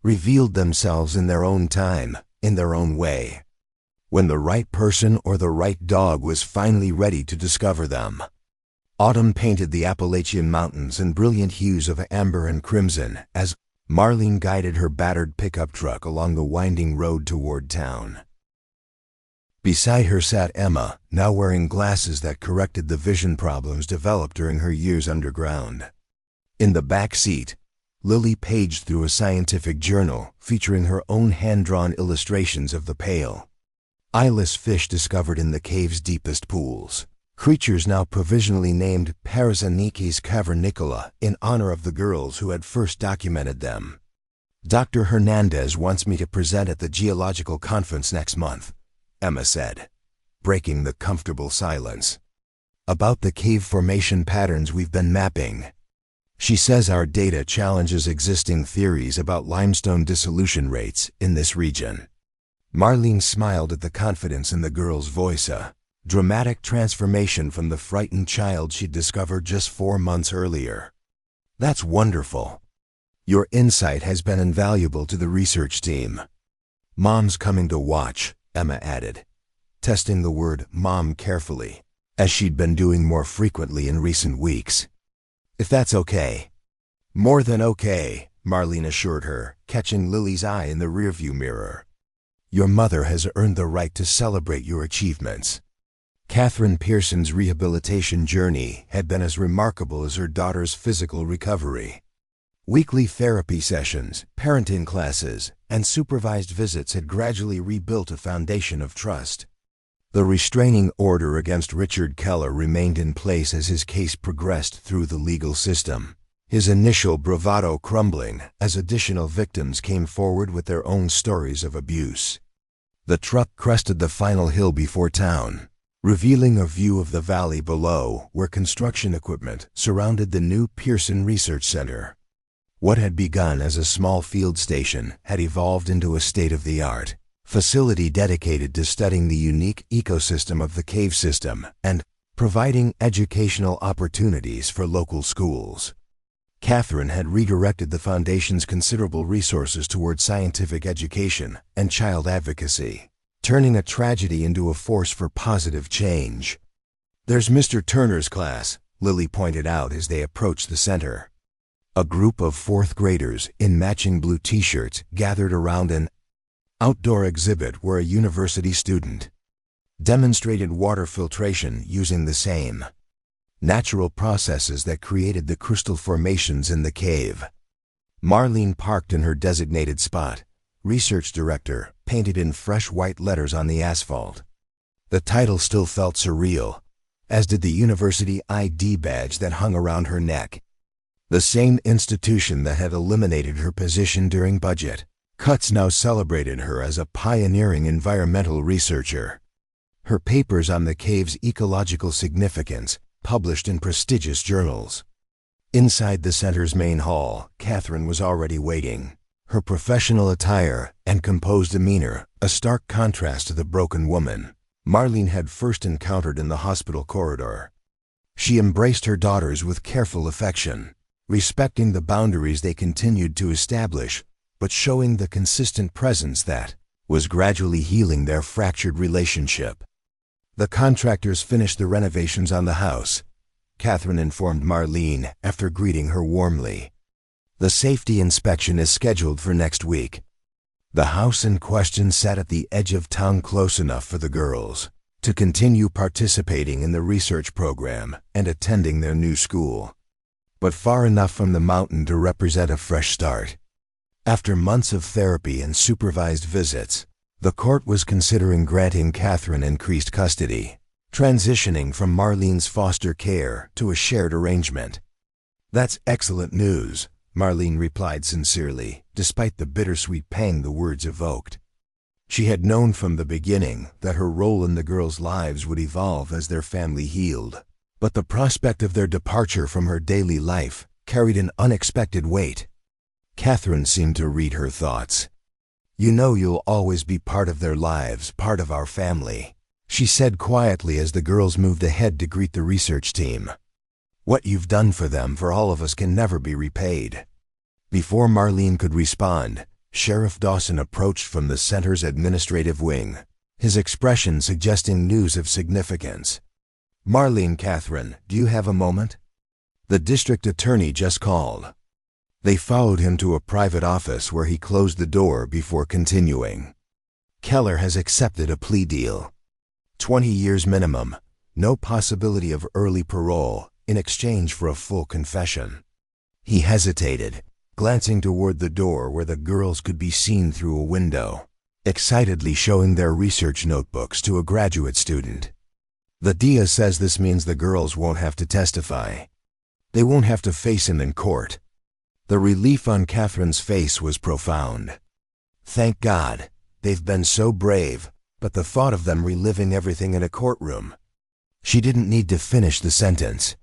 revealed themselves in their own time, in their own way, when the right person or the right dog was finally ready to discover them. Autumn painted the Appalachian mountains in brilliant hues of amber and crimson as Marlene guided her battered pickup truck along the winding road toward town. Beside her sat Emma, now wearing glasses that corrected the vision problems developed during her years underground. In the back seat, Lily paged through a scientific journal featuring her own hand-drawn illustrations of the pale, eyeless fish discovered in the cave's deepest pools, creatures now provisionally named Parasanikis cavernicola in honor of the girls who had first documented them. "Dr. Hernandez wants me to present at the geological conference next month," Emma said, breaking the comfortable silence, "about the cave formation patterns we've been mapping. She says our data challenges existing theories about limestone dissolution rates in this region." Marlene smiled at the confidence in the girl's voice, a dramatic transformation from the frightened child she'd discovered just 4 months earlier. "That's wonderful. Your insight has been invaluable to the research team. Mom's coming to watch," Emma added, testing the word mom carefully, as she'd been doing more frequently in recent weeks. "If that's okay." "More than okay," Marlene assured her, catching Lily's eye in the rearview mirror. "Your mother has earned the right to celebrate your achievements." Catherine Pearson's rehabilitation journey had been as remarkable as her daughter's physical recovery. Weekly therapy sessions, parenting classes, and supervised visits had gradually rebuilt a foundation of trust. The restraining order against Richard Keller remained in place as his case progressed through the legal system, his initial bravado crumbling as additional victims came forward with their own stories of abuse. The truck crested the final hill before town, revealing a view of the valley below where construction equipment surrounded the new Pearson Research Center. What had begun as a small field station had evolved into a state-of-the-art facility dedicated to studying the unique ecosystem of the cave system and providing educational opportunities for local schools. Catherine had redirected the Foundation's considerable resources toward scientific education and child advocacy, turning a tragedy into a force for positive change. "There's Mr. Turner's class," Lily pointed out as they approached the center. A group of fourth graders in matching blue t-shirts gathered around an outdoor exhibit where a university student demonstrated water filtration using the same natural processes that created the crystal formations in the cave. Marlene parked in her designated spot, research director, painted in fresh white letters on the asphalt. The title still felt surreal, as did the university ID badge that hung around her neck. The same institution that had eliminated her position during budget cuts now celebrated her as a pioneering environmental researcher. Her papers on the cave's ecological significance published in prestigious journals. Inside the center's main hall, Catherine was already waiting, her professional attire and composed demeanor a stark contrast to the broken woman Marlene had first encountered in the hospital corridor. She embraced her daughters with careful affection, respecting the boundaries they continued to establish, but showing the consistent presence that was gradually healing their fractured relationship. "The contractors finished the renovations on the house," Catherine informed Marlene after greeting her warmly. "The safety inspection is scheduled for next week." The house in question sat at the edge of town, close enough for the girls to continue participating in the research program and attending their new school, but far enough from the mountain to represent a fresh start. After months of therapy and supervised visits, the court was considering granting Catherine increased custody, transitioning from Marlene's foster care to a shared arrangement. "That's excellent news," Marlene replied sincerely, despite the bittersweet pang the words evoked. She had known from the beginning that her role in the girls' lives would evolve as their family healed, but the prospect of their departure from her daily life carried an unexpected weight. Catherine seemed to read her thoughts. "You know you'll always be part of their lives, part of our family," she said quietly as the girls moved ahead to greet the research team. "What you've done for them, for all of us, can never be repaid." Before Marlene could respond, Sheriff Dawson approached from the center's administrative wing, his expression suggesting news of significance. "Marlene, Catherine, do you have a moment? The district attorney just called." They followed him to a private office where he closed the door before continuing. "Keller has accepted a plea deal. 20 years minimum, no possibility of early parole, in exchange for a full confession." He hesitated, glancing toward the door where the girls could be seen through a window, excitedly showing their research notebooks to a graduate student. "The DA says this means the girls won't have to testify. They won't have to face him in court." The relief on Catherine's face was profound. "Thank God, they've been so brave, but the thought of them reliving everything in a courtroom." She didn't need to finish the sentence.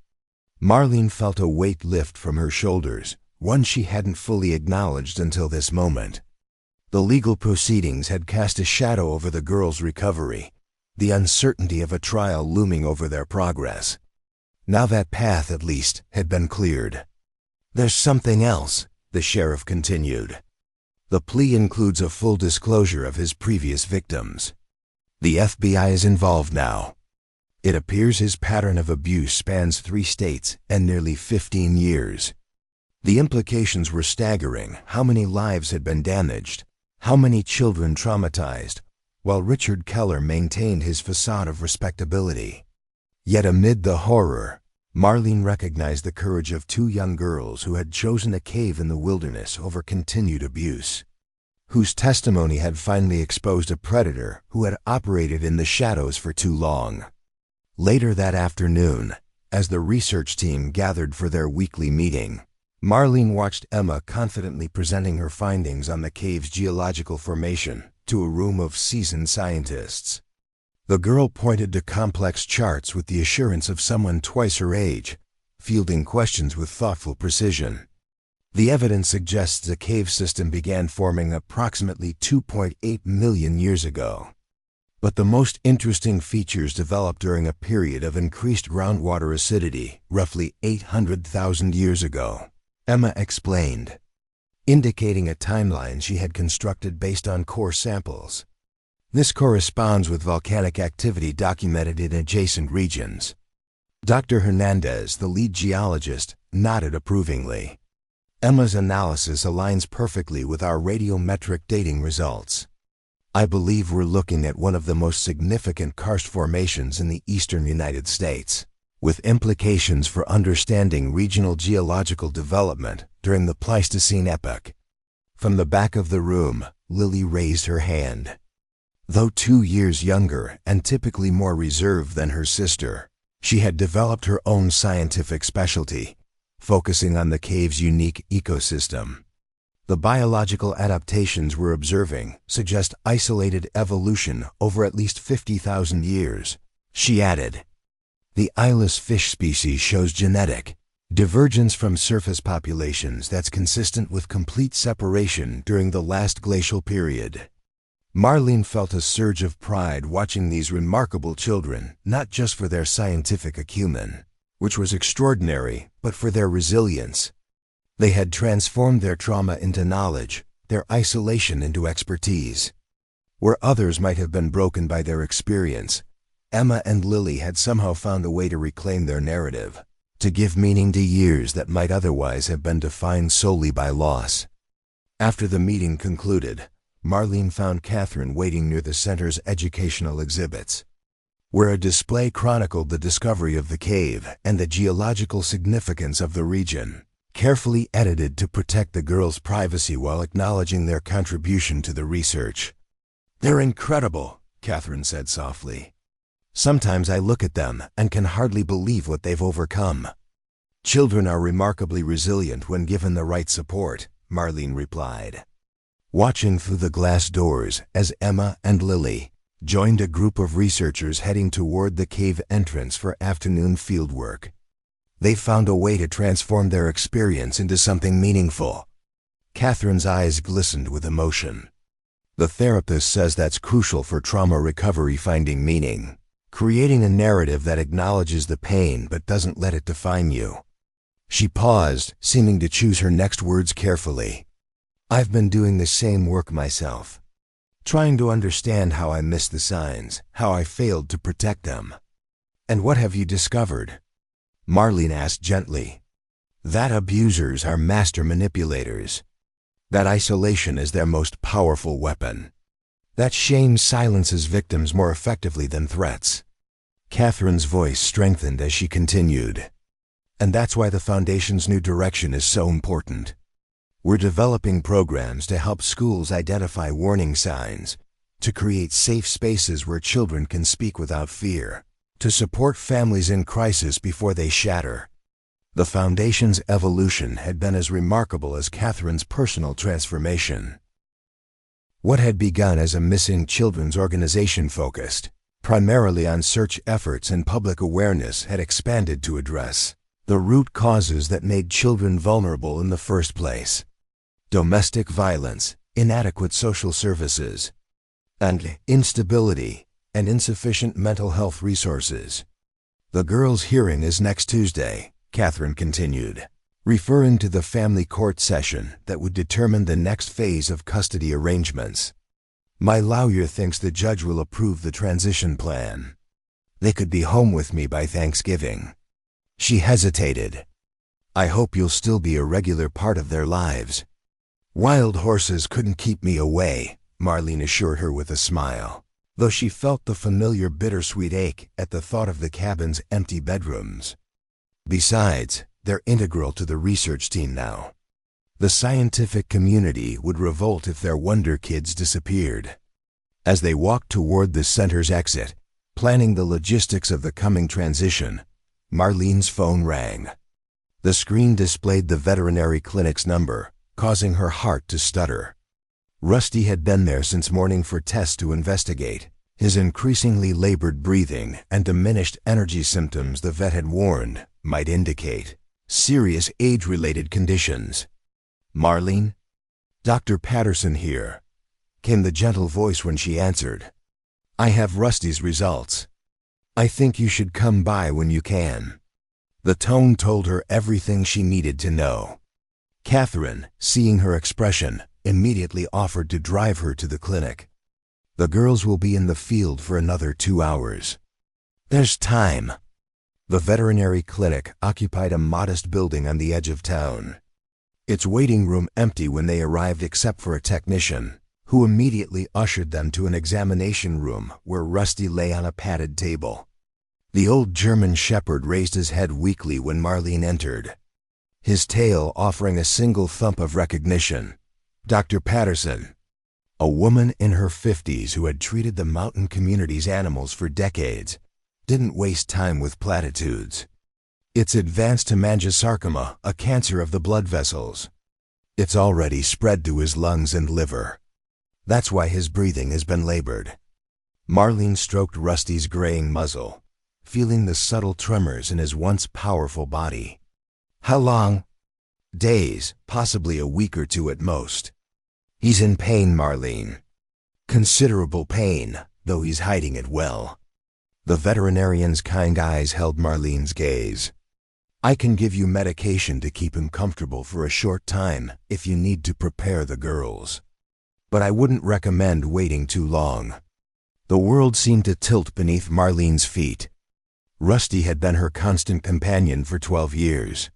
Marlene felt a weight lift from her shoulders, one she hadn't fully acknowledged until this moment. The legal proceedings had cast a shadow over the girls' recovery, the uncertainty of a trial looming over their progress. Now that path, at least, had been cleared. "There's something else," the sheriff continued. "The plea includes a full disclosure of his previous victims. The FBI is involved now. It appears his pattern of abuse spans 3 states and nearly 15 years. The implications were staggering: how many lives had been damaged, how many children traumatized, while Richard Keller maintained his facade of respectability. Yet amid the horror, Marlene recognized the courage of two young girls who had chosen a cave in the wilderness over continued abuse, whose testimony had finally exposed a predator who had operated in the shadows for too long. Later that afternoon, as the research team gathered for their weekly meeting, Marlene watched Emma confidently presenting her findings on the cave's geological formation to a room of seasoned scientists. The girl pointed to complex charts with the assurance of someone twice her age, fielding questions with thoughtful precision. The evidence suggests the cave system began forming approximately 2.8 million years ago. But the most interesting features developed during a period of increased groundwater acidity, roughly 800,000 years ago, Emma explained, indicating a timeline she had constructed based on core samples. This corresponds with volcanic activity documented in adjacent regions. Dr. Hernandez, the lead geologist, nodded approvingly. Emma's analysis aligns perfectly with our radiometric dating results. I believe we're looking at one of the most significant karst formations in the eastern United States, with implications for understanding regional geological development during the Pleistocene epoch. From the back of the room, Lily raised her hand. Though 2 years younger and typically more reserved than her sister, she had developed her own scientific specialty, focusing on the cave's unique ecosystem. The biological adaptations we're observing suggest isolated evolution over at least 50,000 years, she added. The eyeless fish species shows genetic divergence from surface populations that's consistent with complete separation during the last glacial period. Marlene felt a surge of pride watching these remarkable children, not just for their scientific acumen, which was extraordinary, but for their resilience. They had transformed their trauma into knowledge, their isolation into expertise. Where others might have been broken by their experience, Emma and Lily had somehow found a way to reclaim their narrative, to give meaning to years that might otherwise have been defined solely by loss. After the meeting concluded, Marlene found Catherine waiting near the center's educational exhibits, where a display chronicled the discovery of the cave and the geological significance of the region, carefully edited to protect the girls' privacy while acknowledging their contribution to the research. "They're incredible," Catherine said softly. "Sometimes I look at them and can hardly believe what they've overcome." "Children are remarkably resilient when given the right support," Marlene replied, watching through the glass doors as Emma and Lily joined a group of researchers heading toward the cave entrance for afternoon fieldwork. They found a way to transform their experience into something meaningful. Catherine's eyes glistened with emotion. "The therapist says that's crucial for trauma recovery, finding meaning, creating a narrative that acknowledges the pain but doesn't let it define you." She paused, seeming to choose her next words carefully. "I've been doing the same work myself, trying to understand how I missed the signs, how I failed to protect them." "And what have you discovered?" Marlene asked gently. "That abusers are master manipulators. That isolation is their most powerful weapon. That shame silences victims more effectively than threats." Catherine's voice strengthened as she continued. "And that's why the Foundation's new direction is so important. We're developing programs to help schools identify warning signs, to create safe spaces where children can speak without fear, to support families in crisis before they shatter." The Foundation's evolution had been as remarkable as Catherine's personal transformation. What had begun as a missing children's organization focused primarily on search efforts and public awareness had expanded to address the root causes that made children vulnerable in the first place: domestic violence, inadequate social services, and instability and insufficient mental health resources. "The girls' hearing is next Tuesday," Catherine continued, referring to the family court session that would determine the next phase of custody arrangements. "My lawyer thinks the judge will approve the transition plan. They could be home with me by Thanksgiving." She hesitated. "I hope you'll still be a regular part of their lives." "Wild horses couldn't keep me away," Marlene assured her with a smile, though she felt the familiar bittersweet ache at the thought of the cabin's empty bedrooms. Besides, they're integral to the research team now. The scientific community would revolt if their wonder kids disappeared. As they walked toward the center's exit, planning the logistics of the coming transition, Marlene's phone rang. The screen displayed the veterinary clinic's number, causing her heart to stutter. Rusty had been there since morning for tests to investigate. His increasingly labored breathing and diminished energy symptoms the vet had warned might indicate serious age-related conditions. "Marlene? Dr. Patterson here," came the gentle voice when she answered. "I have Rusty's results. I think you should come by when you can." The tone told her everything she needed to know. Catherine, seeing her expression, immediately offered to drive her to the clinic. "The girls will be in the field for another 2 hours. There's time." The veterinary clinic occupied a modest building on the edge of town. Its waiting room empty when they arrived except for a technician, who immediately ushered them to an examination room where Rusty lay on a padded table. The old German shepherd raised his head weakly when Marlene entered, his tail offering a single thump of recognition. Dr. Patterson, a woman in her 50s who had treated the mountain community's animals for decades, didn't waste time with platitudes. "It's advanced hemangiosarcoma, a cancer of the blood vessels. It's already spread to his lungs and liver. That's why his breathing has been labored." Marlene stroked Rusty's graying muzzle, feeling the subtle tremors in his once powerful body. "How long?" "Days, possibly a week or 2 at most. He's in pain, Marlene. Considerable pain, though he's hiding it well." The veterinarian's kind eyes held Marlene's gaze. "I can give you medication to keep him comfortable for a short time if you need to prepare the girls. But I wouldn't recommend waiting too long." The world seemed to tilt beneath Marlene's feet. Rusty had been her constant companion for 12 years.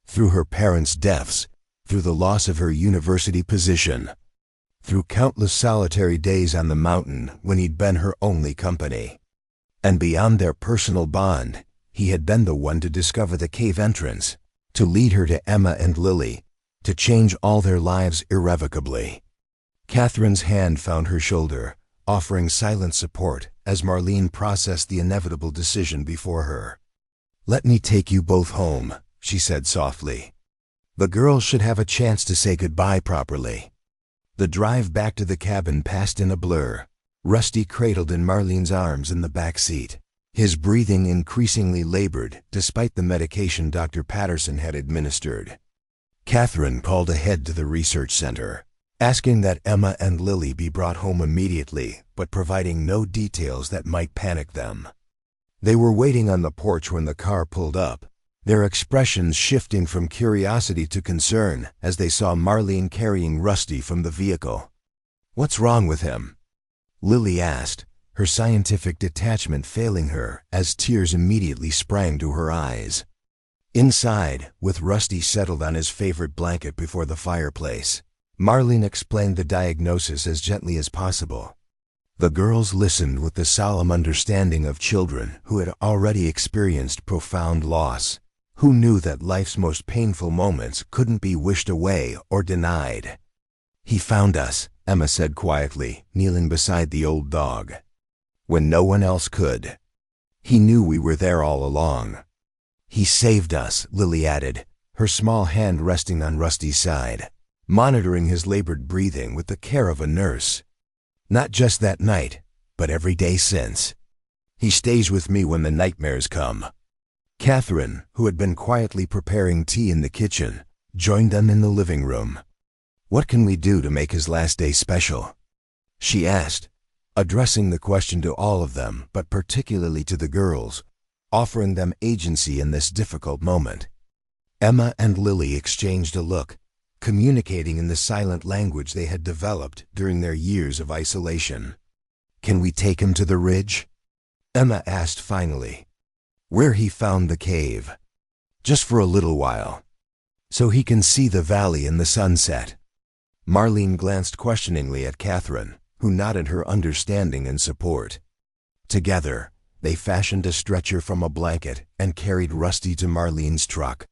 Through her parents' deaths, through the loss of her university position, through countless solitary days on the mountain when he'd been her only company. And beyond their personal bond, he had been the one to discover the cave entrance, to lead her to Emma and Lily, to change all their lives irrevocably. Catherine's hand found her shoulder, offering silent support as Marlene processed the inevitable decision before her. "Let me take you both home," she said softly. "The girls should have a chance to say goodbye properly." The drive back to the cabin passed in a blur, Rusty cradled in Marlene's arms in the back seat, his breathing increasingly labored despite the medication Dr. Patterson had administered. Catherine called ahead to the research center, asking that Emma and Lily be brought home immediately, but providing no details that might panic them. They were waiting on the porch when the car pulled up, their expressions shifting from curiosity to concern as they saw Marlene carrying Rusty from the vehicle. "What's wrong with him?" Lily asked, her scientific detachment failing her as tears immediately sprang to her eyes. Inside, with Rusty settled on his favorite blanket before the fireplace, Marlene explained the diagnosis as gently as possible. The girls listened with the solemn understanding of children who had already experienced profound loss, who knew that life's most painful moments couldn't be wished away or denied. "He found us," Emma said quietly, kneeling beside the old dog, "when no one else could. He knew we were there all along." "He saved us," Lily added, her small hand resting on Rusty's side, monitoring his labored breathing with the care of a nurse. "Not just that night, but every day since. He stays with me when the nightmares come." Catherine, who had been quietly preparing tea in the kitchen, joined them in the living room. "What can we do to make his last day special?" she asked, addressing the question to all of them, but particularly to the girls, offering them agency in this difficult moment. Emma and Lily exchanged a look, communicating in the silent language they had developed during their years of isolation. "Can we take him to the ridge?" Emma asked finally. "Where he found the cave. Just for a little while. So he can see the valley and the sunset." Marlene glanced questioningly at Catherine, who nodded her understanding and support. Together, They fashioned a stretcher from a blanket and carried Rusty to Marlene's truck.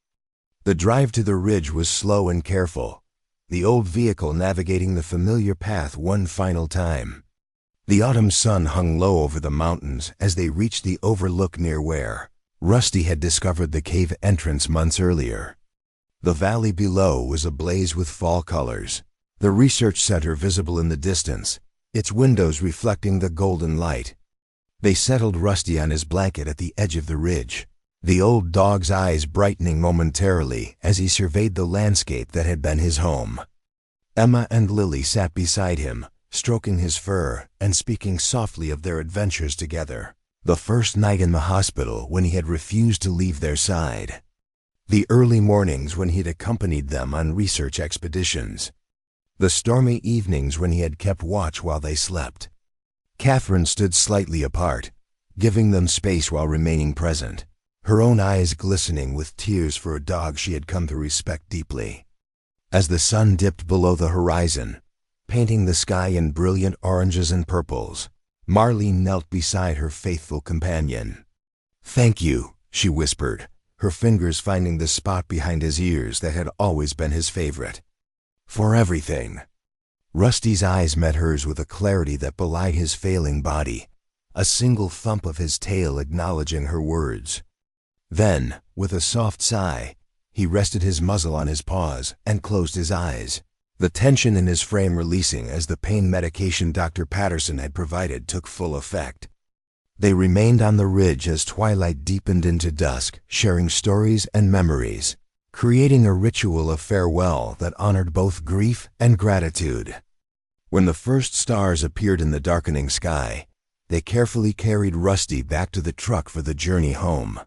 The drive to the ridge was slow and careful, the old vehicle navigating the familiar path one final time. The autumn sun hung low over the mountains as they reached the overlook near where Rusty had discovered the cave entrance months earlier. The valley below was ablaze with fall colors, the research center visible in the distance, its windows reflecting the golden light. They settled Rusty on his blanket at the edge of the ridge, the old dog's eyes brightening momentarily as he surveyed the landscape that had been his home. Emma and Lily sat beside him, stroking his fur and speaking softly of their adventures together, the first night in the hospital when he had refused to leave their side, the early mornings when he had accompanied them on research expeditions, the stormy evenings when he had kept watch while they slept. Catherine stood slightly apart, giving them space while remaining present, her own eyes glistening with tears for a dog she had come to respect deeply. As the sun dipped below the horizon, painting the sky in brilliant oranges and purples, Marlene knelt beside her faithful companion. "Thank you," she whispered, her fingers finding the spot behind his ears that had always been his favorite. "For everything." Rusty's eyes met hers with a clarity that belied his failing body, a single thump of his tail acknowledging her words. Then, with a soft sigh, he rested his muzzle on his paws and closed his eyes, the tension in his frame releasing as the pain medication Dr. Patterson had provided took full effect. They remained on the ridge as twilight deepened into dusk, sharing stories and memories, creating a ritual of farewell that honored both grief and gratitude. When the first stars appeared in the darkening sky, they carefully carried Rusty back to the truck for the journey home.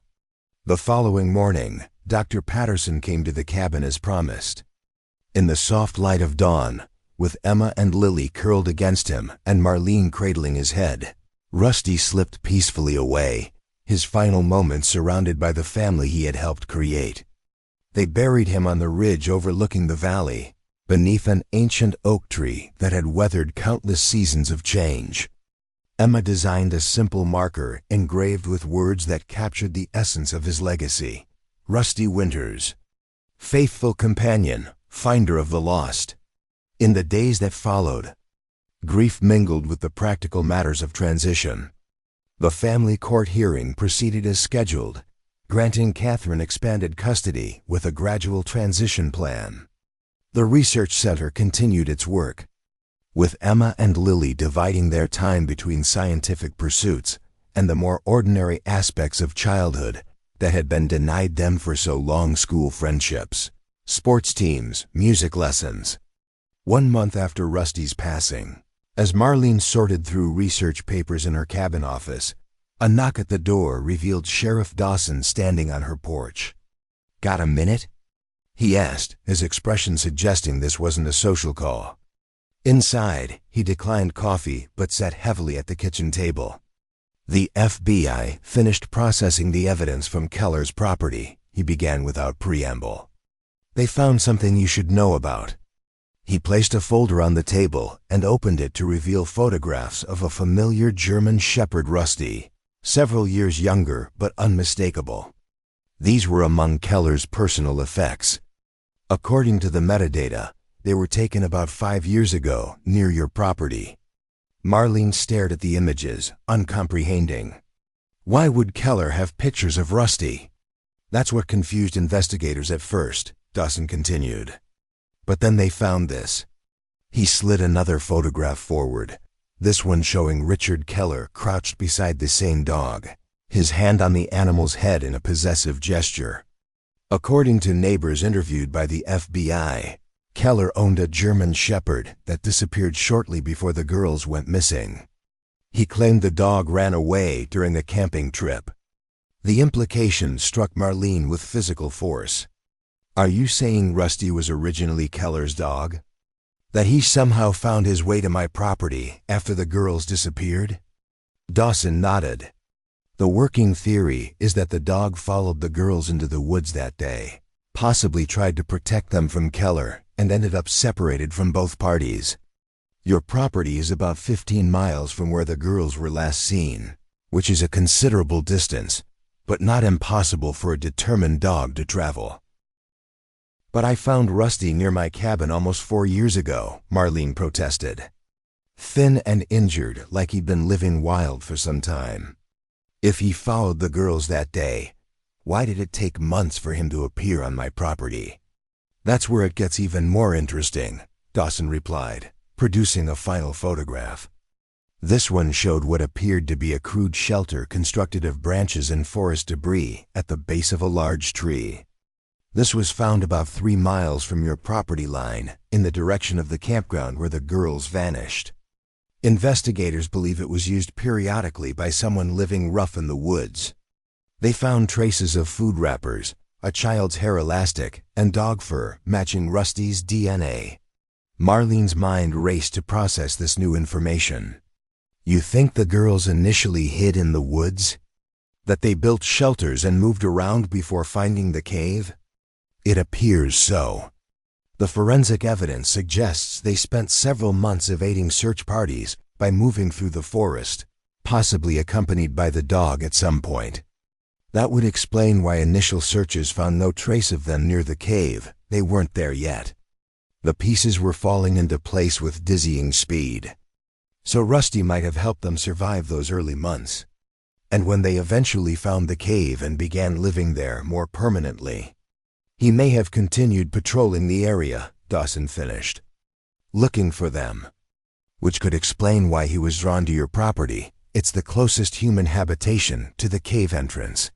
The following morning, Dr. Patterson came to the cabin as promised. In the soft light of dawn, with Emma and Lily curled against him and Marlene cradling his head, Rusty slipped peacefully away, his final moments surrounded by the family he had helped create. They buried him on the ridge overlooking the valley, beneath an ancient oak tree that had weathered countless seasons of change. Emma designed a simple marker engraved with words that captured the essence of his legacy. Rusty Winters, faithful companion, finder of the lost. In the days that followed, grief mingled with the practical matters of transition. The family court hearing proceeded as scheduled, granting Catherine expanded custody with a gradual transition plan. The research center continued its work, with Emma and Lily dividing their time between scientific pursuits and the more ordinary aspects of childhood that had been denied them for so long: school friendships, sports teams, music lessons. 1 month after Rusty's passing, as Marlene sorted through research papers in her cabin office, a knock at the door revealed Sheriff Dawson standing on her porch. "Got a minute?" he asked, his expression suggesting this wasn't a social call. Inside, he declined coffee but sat heavily at the kitchen table. "The FBI finished processing the evidence from Keller's property," he began without preamble. "They found something you should know about." He placed a folder on the table and opened it to reveal photographs of a familiar German Shepherd Rusty, several years younger but unmistakable. These were among Keller's personal effects. "According to the metadata, they were taken about 5 years ago near your property." Marlene stared at the images, uncomprehending. Why would Keller have pictures of Rusty? "That's what confused investigators at first," Dawson continued. "But then they found this." He slid another photograph forward, this one showing Richard Keller crouched beside the same dog, his hand on the animal's head in a possessive gesture. According to neighbors interviewed by the FBI, Keller owned a German Shepherd that disappeared shortly before the girls went missing. He claimed the dog ran away during a camping trip. The implication struck Marlene with physical force. "Are you saying Rusty was originally Keller's dog? That he somehow found his way to my property after the girls disappeared?" Dawson nodded. "The working theory is that the dog followed the girls into the woods that day, possibly tried to protect them from Keller, and ended up separated from both parties. Your property is about 15 miles from where the girls were last seen. which is a considerable distance, but not impossible for a determined dog to travel. "But I found Rusty near my cabin almost 4 years ago," Marlene protested. Thin and injured, like he'd been living wild for some time. If he followed the girls that day, why did it take months for him to appear on my property? "That's where it gets even more interesting," Dawson replied, producing a final photograph. This one showed what appeared to be a crude shelter constructed of branches and forest debris at the base of a large tree. "This was found about 3 miles from your property line, in the direction of the campground where the girls vanished. Investigators believe it was used periodically by someone living rough in the woods. They found traces of food wrappers, a child's hair elastic, and dog fur matching Rusty's DNA. Marlene's mind raced to process this new information. "You think the girls initially hid in the woods? That they built shelters and moved around before finding the cave?" "It appears so. The forensic evidence suggests they spent several months evading search parties by moving through the forest, possibly accompanied by the dog at some point. That would explain why initial searches found no trace of them near the cave. They weren't there yet. The pieces were falling into place with dizzying speed. So Rusty might have helped them survive those early months. And when they eventually found the cave and began living there more permanently, he may have continued patrolling the area," Dawson finished, "looking for them. Which could explain why he was drawn to your property. It's the closest human habitation to the cave entrance."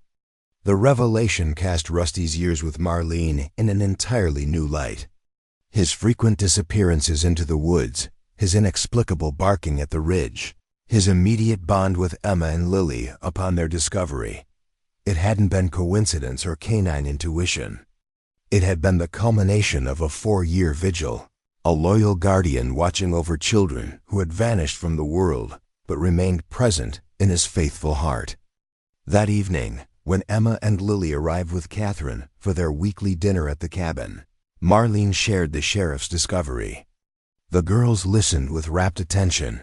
The revelation cast Rusty's years with Marlene in an entirely new light. His frequent disappearances into the woods, his inexplicable barking at the ridge, his immediate bond with Emma and Lily upon their discovery. It hadn't been coincidence or canine intuition. It had been the culmination of a 4-year vigil, a loyal guardian watching over children who had vanished from the world but remained present in his faithful heart. That evening, when Emma and Lily arrived with Catherine for their weekly dinner at the cabin, Marlene shared the sheriff's discovery. The girls listened with rapt attention,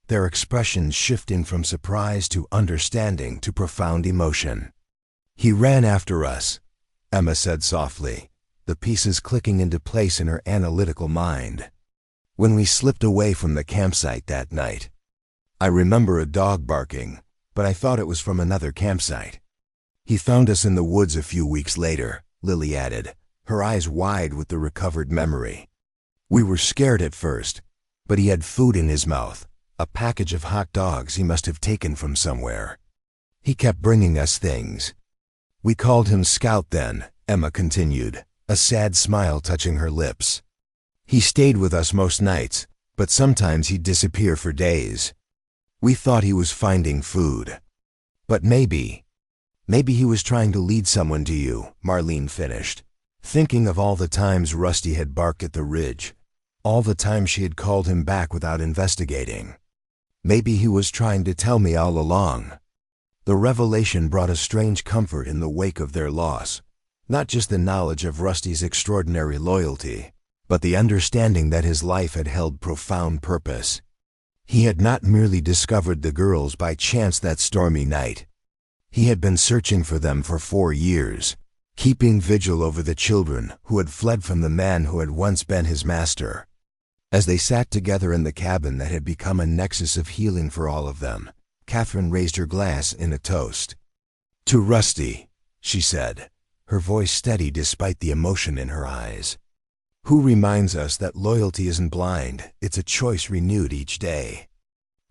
their expressions shifting from surprise to understanding to profound emotion. "He ran after us," Emma said softly, the pieces clicking into place in her analytical mind. "When we slipped away from the campsite that night. I remember a dog barking, but I thought it was from another campsite. He found us in the woods a few weeks later," Lily added, her eyes wide with the recovered memory. "We were scared at first, but he had food in his mouth, a package of hot dogs he must have taken from somewhere. He kept bringing us things. We called him Scout then," Emma continued, a sad smile touching her lips. "He stayed with us most nights, but sometimes he'd disappear for days. We thought he was finding food. But maybe he was trying to lead someone to you," Marlene finished, thinking of all the times Rusty had barked at the ridge, all the times she had called him back without investigating. "Maybe he was trying to tell me all along." The revelation brought a strange comfort in the wake of their loss. Not just the knowledge of Rusty's extraordinary loyalty, but the understanding that his life had held profound purpose. He had not merely discovered the girls by chance that stormy night. He had been searching for them for 4 years, keeping vigil over the children who had fled from the man who had once been his master. As they sat together in the cabin that had become a nexus of healing for all of them, Catherine raised her glass in a toast. "To Rusty," she said, her voice steady despite the emotion in her eyes. "Who reminds us that loyalty isn't blind, it's a choice renewed each day.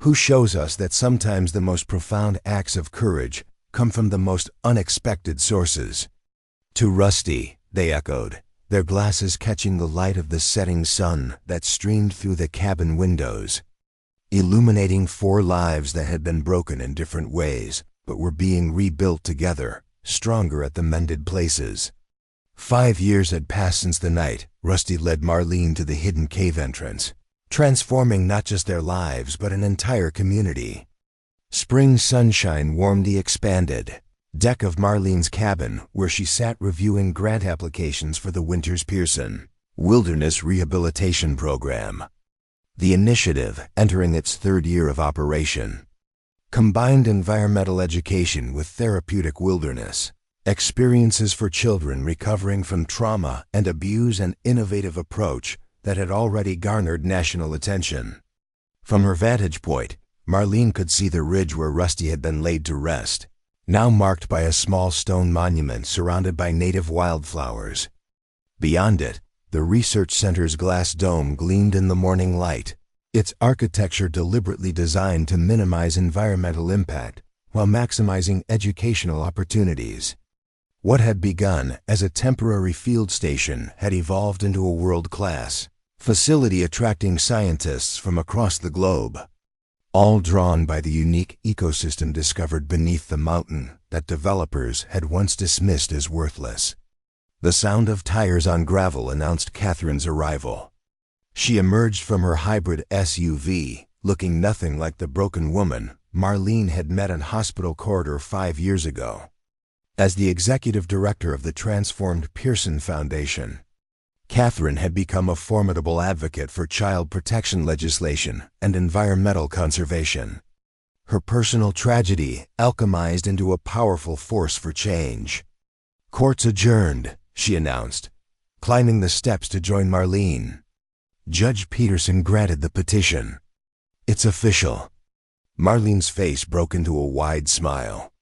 Who shows us that sometimes the most profound acts of courage come from the most unexpected sources." "To Rusty," they echoed, their glasses catching the light of the setting sun that streamed through the cabin windows, illuminating 4 lives that had been broken in different ways, but were being rebuilt together, stronger at the mended places. 5 years had passed since the night Rusty led Marlene to the hidden cave entrance, transforming not just their lives but an entire community. Spring sunshine warmed the expanded deck of Marlene's cabin where she sat reviewing grant applications for the Winters-Pearson Wilderness Rehabilitation Program, the initiative entering its 3rd year of operation. Combined environmental education with therapeutic wilderness. Experiences for children recovering from trauma and abuse, an innovative approach that had already garnered national attention. From her vantage point, Marlene could see the ridge where Rusty had been laid to rest, now marked by a small stone monument surrounded by native wildflowers. Beyond it, the research center's glass dome gleamed in the morning light, its architecture deliberately designed to minimize environmental impact while maximizing educational opportunities. What had begun as a temporary field station had evolved into a world-class facility attracting scientists from across the globe, all drawn by the unique ecosystem discovered beneath the mountain that developers had once dismissed as worthless. The sound of tires on gravel announced Catherine's arrival. She emerged from her hybrid SUV, looking nothing like the broken woman Marlene had met in hospital corridor 5 years ago. As the executive director of the transformed Pearson Foundation, Catherine had become a formidable advocate for child protection legislation and environmental conservation. Her personal tragedy alchemized into a powerful force for change. "Court's adjourned," she announced, climbing the steps to join Marlene. Judge Peterson granted the petition. "It's official." Marlene's face broke into a wide smile.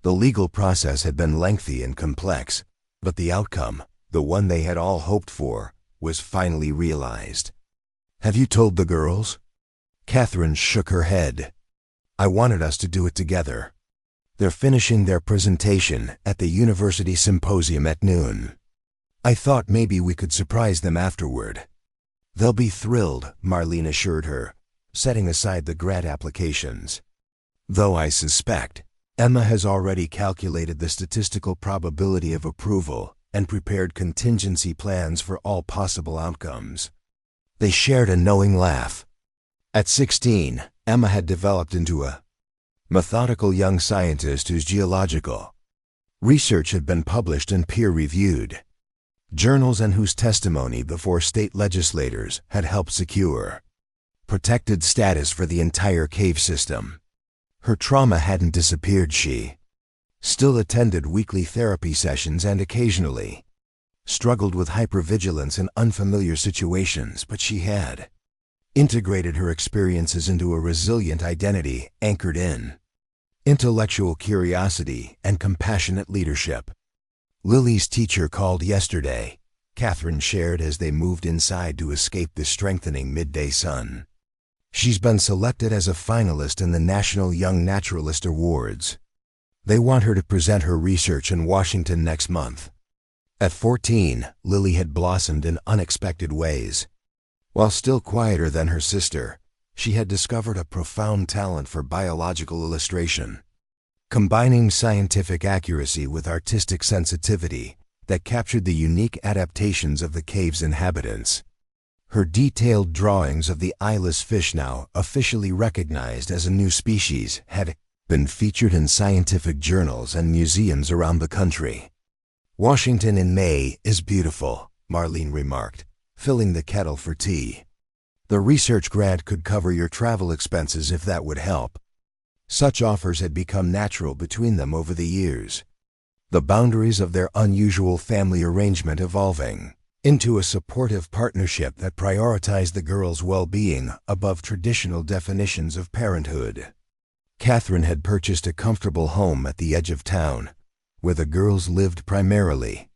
The legal process had been lengthy and complex, but the outcome, the one they had all hoped for, was finally realized. "Have you told the girls?" Catherine shook her head. "I wanted us to do it together. They're finishing their presentation at the university symposium at noon. I thought maybe we could surprise them afterward." "They'll be thrilled," Marlene assured her, setting aside the grant applications. "Though I suspect Emma has already calculated the statistical probability of approval and prepared contingency plans for all possible outcomes." They shared a knowing laugh. At 16, Emma had developed into a methodical young scientist whose geological research had been published and peer-reviewed journals and whose testimony before state legislators had helped secure protected status for the entire cave system. Her trauma hadn't disappeared. She still attended weekly therapy sessions and occasionally struggled with hypervigilance in unfamiliar situations, but she had integrated her experiences into a resilient identity anchored in intellectual curiosity and compassionate leadership. "Lily's teacher called yesterday," Catherine shared as they moved inside to escape the strengthening midday sun. "She's been selected as a finalist in the National Young Naturalist Awards. They want her to present her research in Washington next month." At 14, Lily had blossomed in unexpected ways. While still quieter than her sister, she had discovered a profound talent for biological illustration, combining scientific accuracy with artistic sensitivity that captured the unique adaptations of the cave's inhabitants. Her detailed drawings of the eyeless fish, now officially recognized as a new species, had been featured in scientific journals and museums around the country. "Washington in May is beautiful," Marlene remarked, filling the kettle for tea. "The research grant could cover your travel expenses if that would help." Such offers had become natural between them over the years, the boundaries of their unusual family arrangement evolving into a supportive partnership that prioritized the girls' well-being above traditional definitions of parenthood. Catherine had purchased a comfortable home at the edge of town, where the girls lived primarily,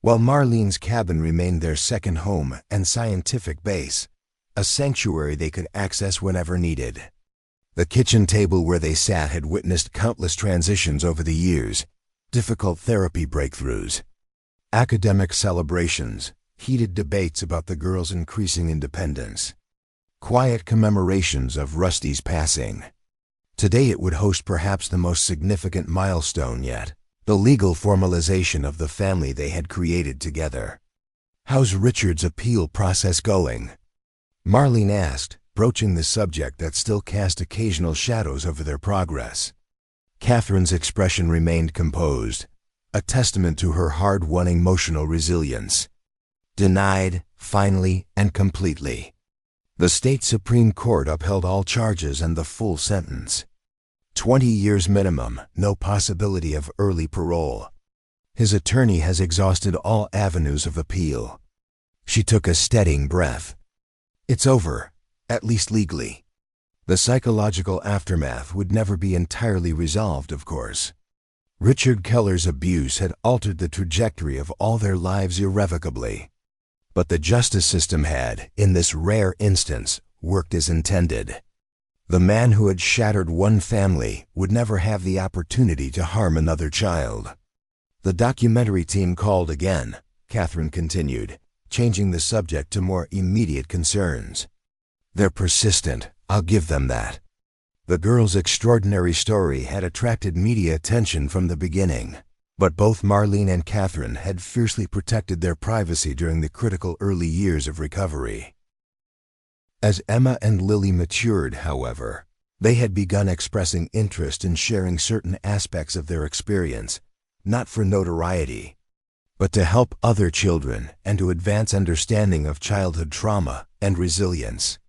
while Marlene's cabin remained their second home and scientific base, a sanctuary they could access whenever needed. The kitchen table where they sat had witnessed countless transitions over the years, difficult therapy breakthroughs, academic celebrations, heated debates about the girls' increasing independence, quiet commemorations of Rusty's passing. Today it would host perhaps the most significant milestone yet, the legal formalization of the family they had created together. "How's Richard's appeal process going?" Marlene asked, broaching the subject that still cast occasional shadows over their progress. Catherine's expression remained composed, a testament to her hard-won emotional resilience. "Denied, finally and completely. The state Supreme Court upheld all charges and the full sentence." 20 years minimum, no possibility of early parole. His attorney has exhausted all avenues of appeal. She took a steadying breath. It's over, at least legally. The psychological aftermath would never be entirely resolved, of course. Richard Keller's abuse had altered the trajectory of all their lives irrevocably. But the justice system had, in this rare instance, worked as intended. The man who had shattered one family would never have the opportunity to harm another child. The documentary team called again, Catherine continued, changing the subject to more immediate concerns. They're persistent, I'll give them that. The girl's extraordinary story had attracted media attention from the beginning, but both Marlene and Catherine had fiercely protected their privacy during the critical early years of recovery. As Emma and Lily matured, however, they had begun expressing interest in sharing certain aspects of their experience, not for notoriety, but to help other children and to advance understanding of childhood trauma and resilience.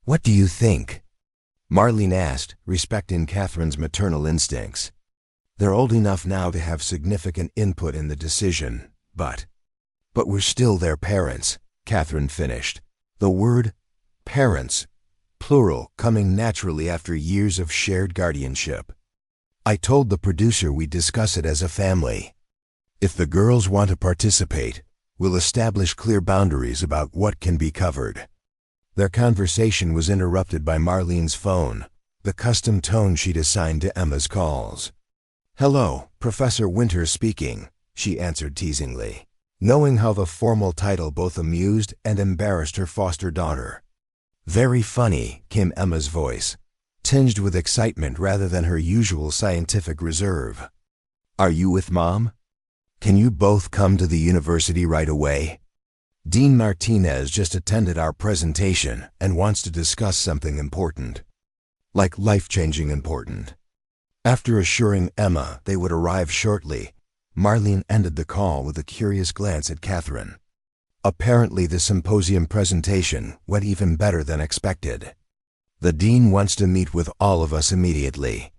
What do you think? Marlene asked, respecting Catherine's maternal instincts. They're old enough now to have significant input in the decision, but we're still their parents, Catherine finished. The word parents, plural, coming naturally after years of shared guardianship. I told the producer we'd discuss it as a family. If the girls want to participate, we'll establish clear boundaries about what can be covered. Their conversation was interrupted by Marlene's phone, the custom tone she'd assigned to Emma's calls. Hello, Professor Winters speaking, she answered teasingly, knowing how the formal title both amused and embarrassed her foster daughter. Very funny, came Emma's voice, tinged with excitement rather than her usual scientific reserve. Are you with Mom? Can you both come to the university right away? Dean Martinez just attended our presentation and wants to discuss something important. Like life-changing important. After assuring Emma they would arrive shortly, Marlene ended the call with a curious glance at Catherine. Apparently the symposium presentation went even better than expected. The dean wants to meet with all of us immediately.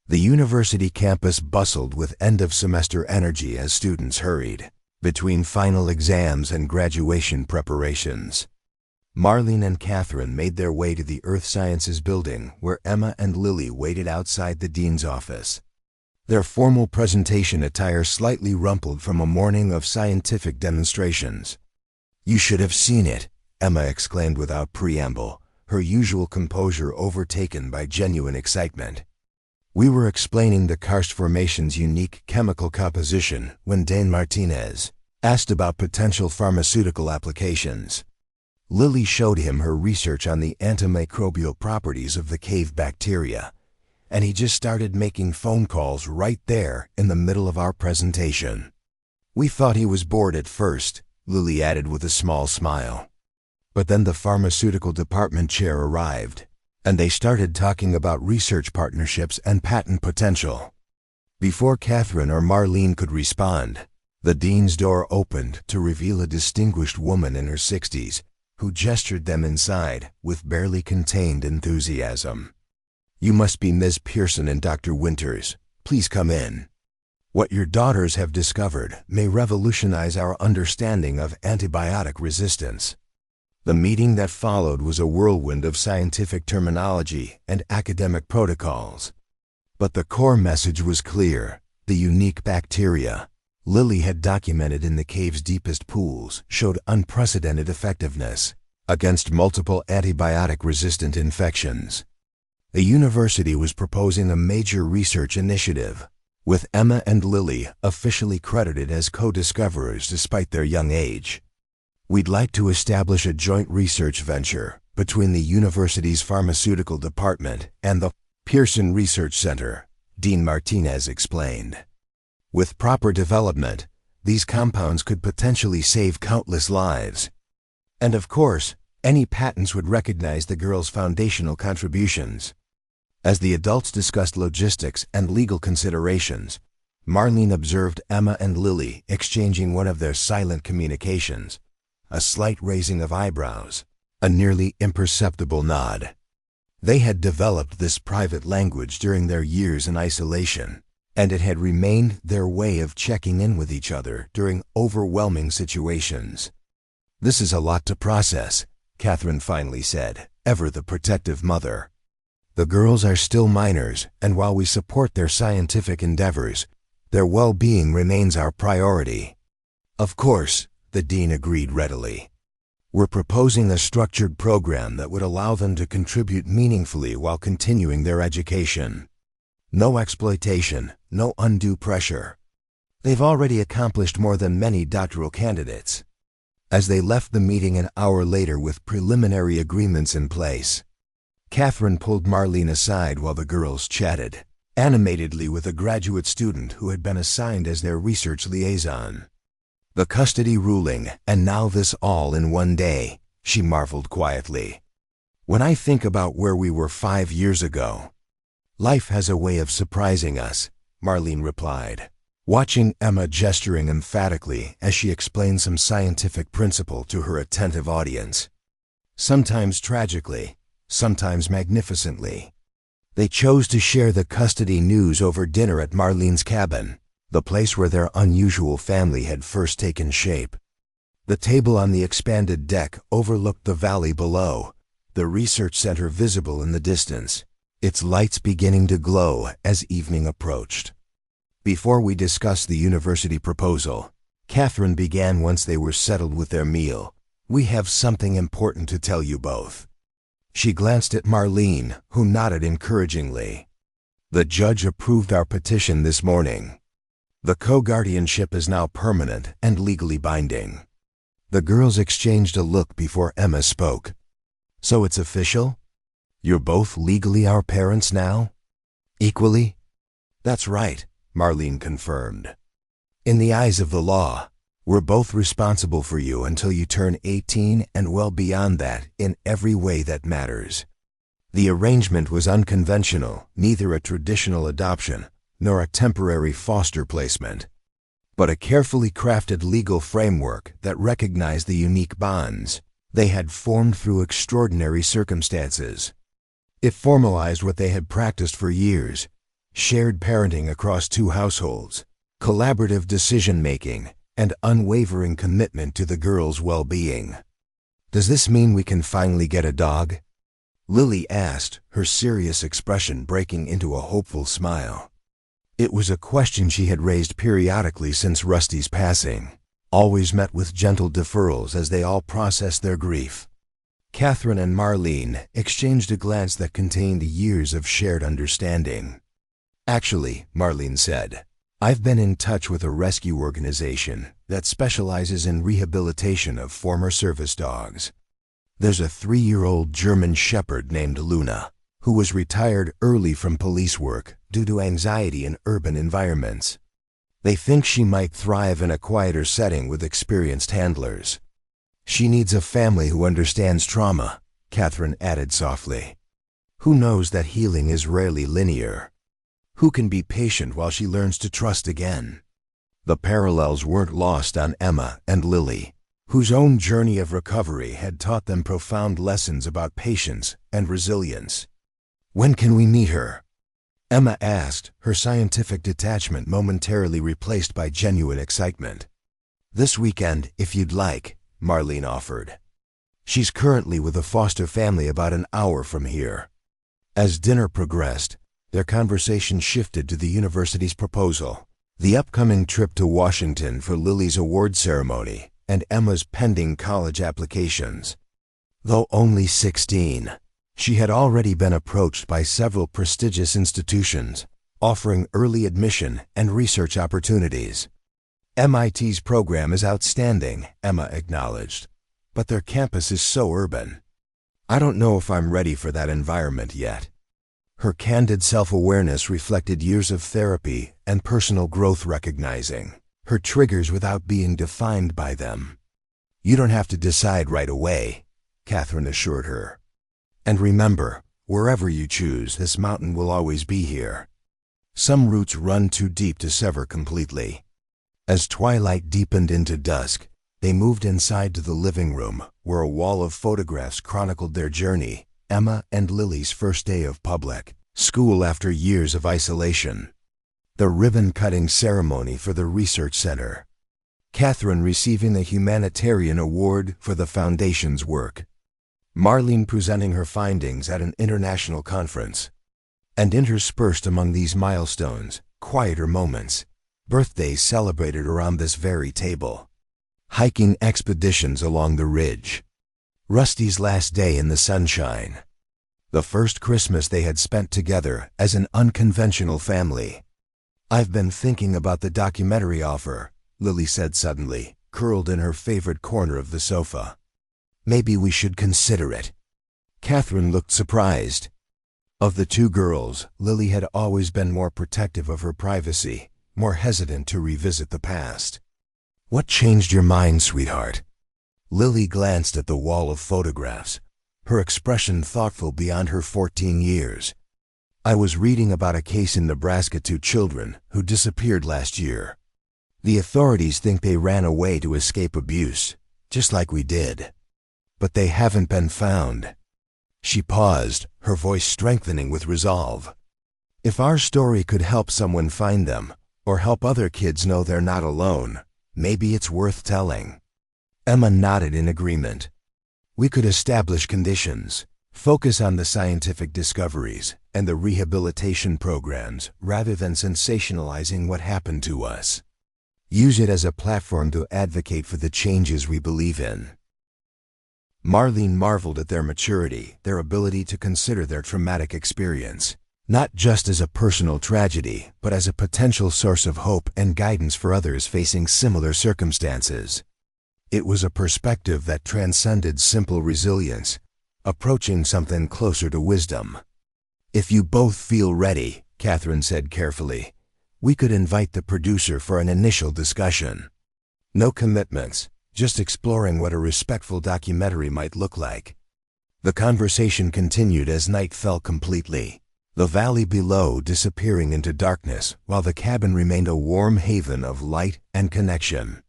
The university campus bustled with end-of-semester energy as students hurried between final exams and graduation preparations. Marlene and Catherine made their way to the Earth Sciences building where Emma and Lily waited outside the dean's office. Their formal presentation attire slightly rumpled from a morning of scientific demonstrations. You should have seen it, Emma exclaimed without preamble, her usual composure overtaken by genuine excitement. We were explaining the karst formation's unique chemical composition when Dean Martinez asked about potential pharmaceutical applications. Lily showed him her research on the antimicrobial properties of the cave bacteria, and he just started making phone calls right there in the middle of our presentation. We thought he was bored at first, Lily added with a small smile. But then the pharmaceutical department chair arrived, and they started talking about research partnerships and patent potential. Before Catherine or Marlene could respond, the dean's door opened to reveal a distinguished woman in her 60s who gestured them inside with barely contained enthusiasm. You must be Ms. Pearson and Dr. Winters. Please come in. What your daughters have discovered may revolutionize our understanding of antibiotic resistance. The meeting that followed was a whirlwind of scientific terminology and academic protocols. But the core message was clear. The unique bacteria Lily had documented in the cave's deepest pools showed unprecedented effectiveness against multiple antibiotic-resistant infections. The university was proposing a major research initiative, with Emma and Lily officially credited as co-discoverers despite their young age. We'd like to establish a joint research venture between the university's pharmaceutical department and the Pearson Research Center, Dean Martinez explained. With proper development, these compounds could potentially save countless lives. And of course, any patents would recognize the girls' foundational contributions. As the adults discussed logistics and legal considerations, Marlene observed Emma and Lily exchanging one of their silent communications, a slight raising of eyebrows, a nearly imperceptible nod. They had developed this private language during their years in isolation, and it had remained their way of checking in with each other during overwhelming situations. "This is a lot to process," Catherine finally said, ever the protective mother. "The girls are still minors, and while we support their scientific endeavors, their well-being remains our priority." "Of course," the dean agreed readily. "We're proposing a structured program that would allow them to contribute meaningfully while continuing their education. No exploitation, no undue pressure. They've already accomplished more than many doctoral candidates." As they left the meeting an hour later with preliminary agreements in place, Catherine pulled Marlene aside while the girls chatted, animatedly with a graduate student who had been assigned as their research liaison. "The custody ruling, and now this all in one day," she marveled quietly. "When I think about where we were 5 years ago." "Life has a way of surprising us," Marlene replied, watching Emma gesturing emphatically as she explained some scientific principle to her attentive audience. "Sometimes tragically, sometimes magnificently." They chose to share the custody news over dinner at Marlene's cabin, the place where their unusual family had first taken shape. The table on the expanded deck overlooked the valley below, the research center visible in the distance, its lights beginning to glow as evening approached. "Before we discuss the university proposal," Catherine began once they were settled with their meal, "we have something important to tell you both." She glanced at Marlene, who nodded encouragingly. "The judge approved our petition this morning. The co-guardianship is now permanent and legally binding." The girls exchanged a look before Emma spoke. "So it's official? You're both legally our parents now?" "Equally?" "That's right," Marlene confirmed. "In the eyes of the law, we're both responsible for you until you turn 18 and well beyond that in every way that matters." The arrangement was unconventional, neither a traditional adoption nor a temporary foster placement, but a carefully crafted legal framework that recognized the unique bonds they had formed through extraordinary circumstances. It formalized what they had practiced for years: shared parenting across 2 households, collaborative decision-making, and unwavering commitment to the girls' well-being. "Does this mean we can finally get a dog?" Lily asked, her serious expression breaking into a hopeful smile. It was a question she had raised periodically since Rusty's passing, always met with gentle deferrals as they all processed their grief. Catherine and Marlene exchanged a glance that contained years of shared understanding. "Actually," Marlene said, "I've been in touch with a rescue organization that specializes in rehabilitation of former service dogs. There's a 3-year-old German Shepherd named Luna, who was retired early from police work due to anxiety in urban environments. They think she might thrive in a quieter setting with experienced handlers. She needs a family who understands trauma," Catherine added softly. "Who knows that healing is rarely linear. Who can be patient while she learns to trust again." The parallels weren't lost on Emma and Lily, whose own journey of recovery had taught them profound lessons about patience and resilience. "When can we meet her?" Emma asked, her scientific detachment momentarily replaced by genuine excitement. "This weekend, if you'd like," Marlene offered. "She's currently with a foster family about an hour from here." As dinner progressed, their conversation shifted to the university's proposal, the upcoming trip to Washington for Lily's award ceremony, and Emma's pending college applications. Though only 16, she had already been approached by several prestigious institutions, offering early admission and research opportunities. "MIT's program is outstanding," Emma acknowledged, "but their campus is so urban. I don't know if I'm ready for that environment yet." Her candid self-awareness reflected years of therapy and personal growth, recognizing her triggers without being defined by them. "You don't have to decide right away," Catherine assured her. "And remember, wherever you choose, this mountain will always be here. Some roots run too deep to sever completely." As twilight deepened into dusk, they moved inside to the living room, where a wall of photographs chronicled their journey Emma and Lily's first day of public school after years of isolation. The ribbon-cutting ceremony for the research center. Catherine receiving the humanitarian award for the foundation's work. Marlene presenting her findings at an international conference. And interspersed among these milestones, quieter moments, birthdays celebrated around this very table. Hiking expeditions along the ridge. Rusty's last day in the sunshine. The first Christmas they had spent together as an unconventional family. "I've been thinking about the documentary offer," Lily said suddenly, curled in her favorite corner of the sofa. "Maybe we should consider it." Catherine looked surprised. Of the two girls, Lily had always been more protective of her privacy, more hesitant to revisit the past. "What changed your mind, sweetheart?" Lily glanced at the wall of photographs, her expression thoughtful beyond her 14 years. "I was reading about a case in Nebraska, 2 children who disappeared last year. The authorities think they ran away to escape abuse, just like we did. But they haven't been found." She paused, her voice strengthening with resolve. "If our story could help someone find them, or help other kids know they're not alone, maybe it's worth telling." Emma nodded in agreement. "We could establish conditions, focus on the scientific discoveries and the rehabilitation programs rather than sensationalizing what happened to us. Use it as a platform to advocate for the changes we believe in." Marlene marveled at their maturity, their ability to consider their traumatic experience, not just as a personal tragedy, but as a potential source of hope and guidance for others facing similar circumstances. It was a perspective that transcended simple resilience, approaching something closer to wisdom. "If you both feel ready," Catherine said carefully, "we could invite the producer for an initial discussion. No commitments, just exploring what a respectful documentary might look like." The conversation continued as night fell completely, the valley below disappearing into darkness while the cabin remained a warm haven of light and connection.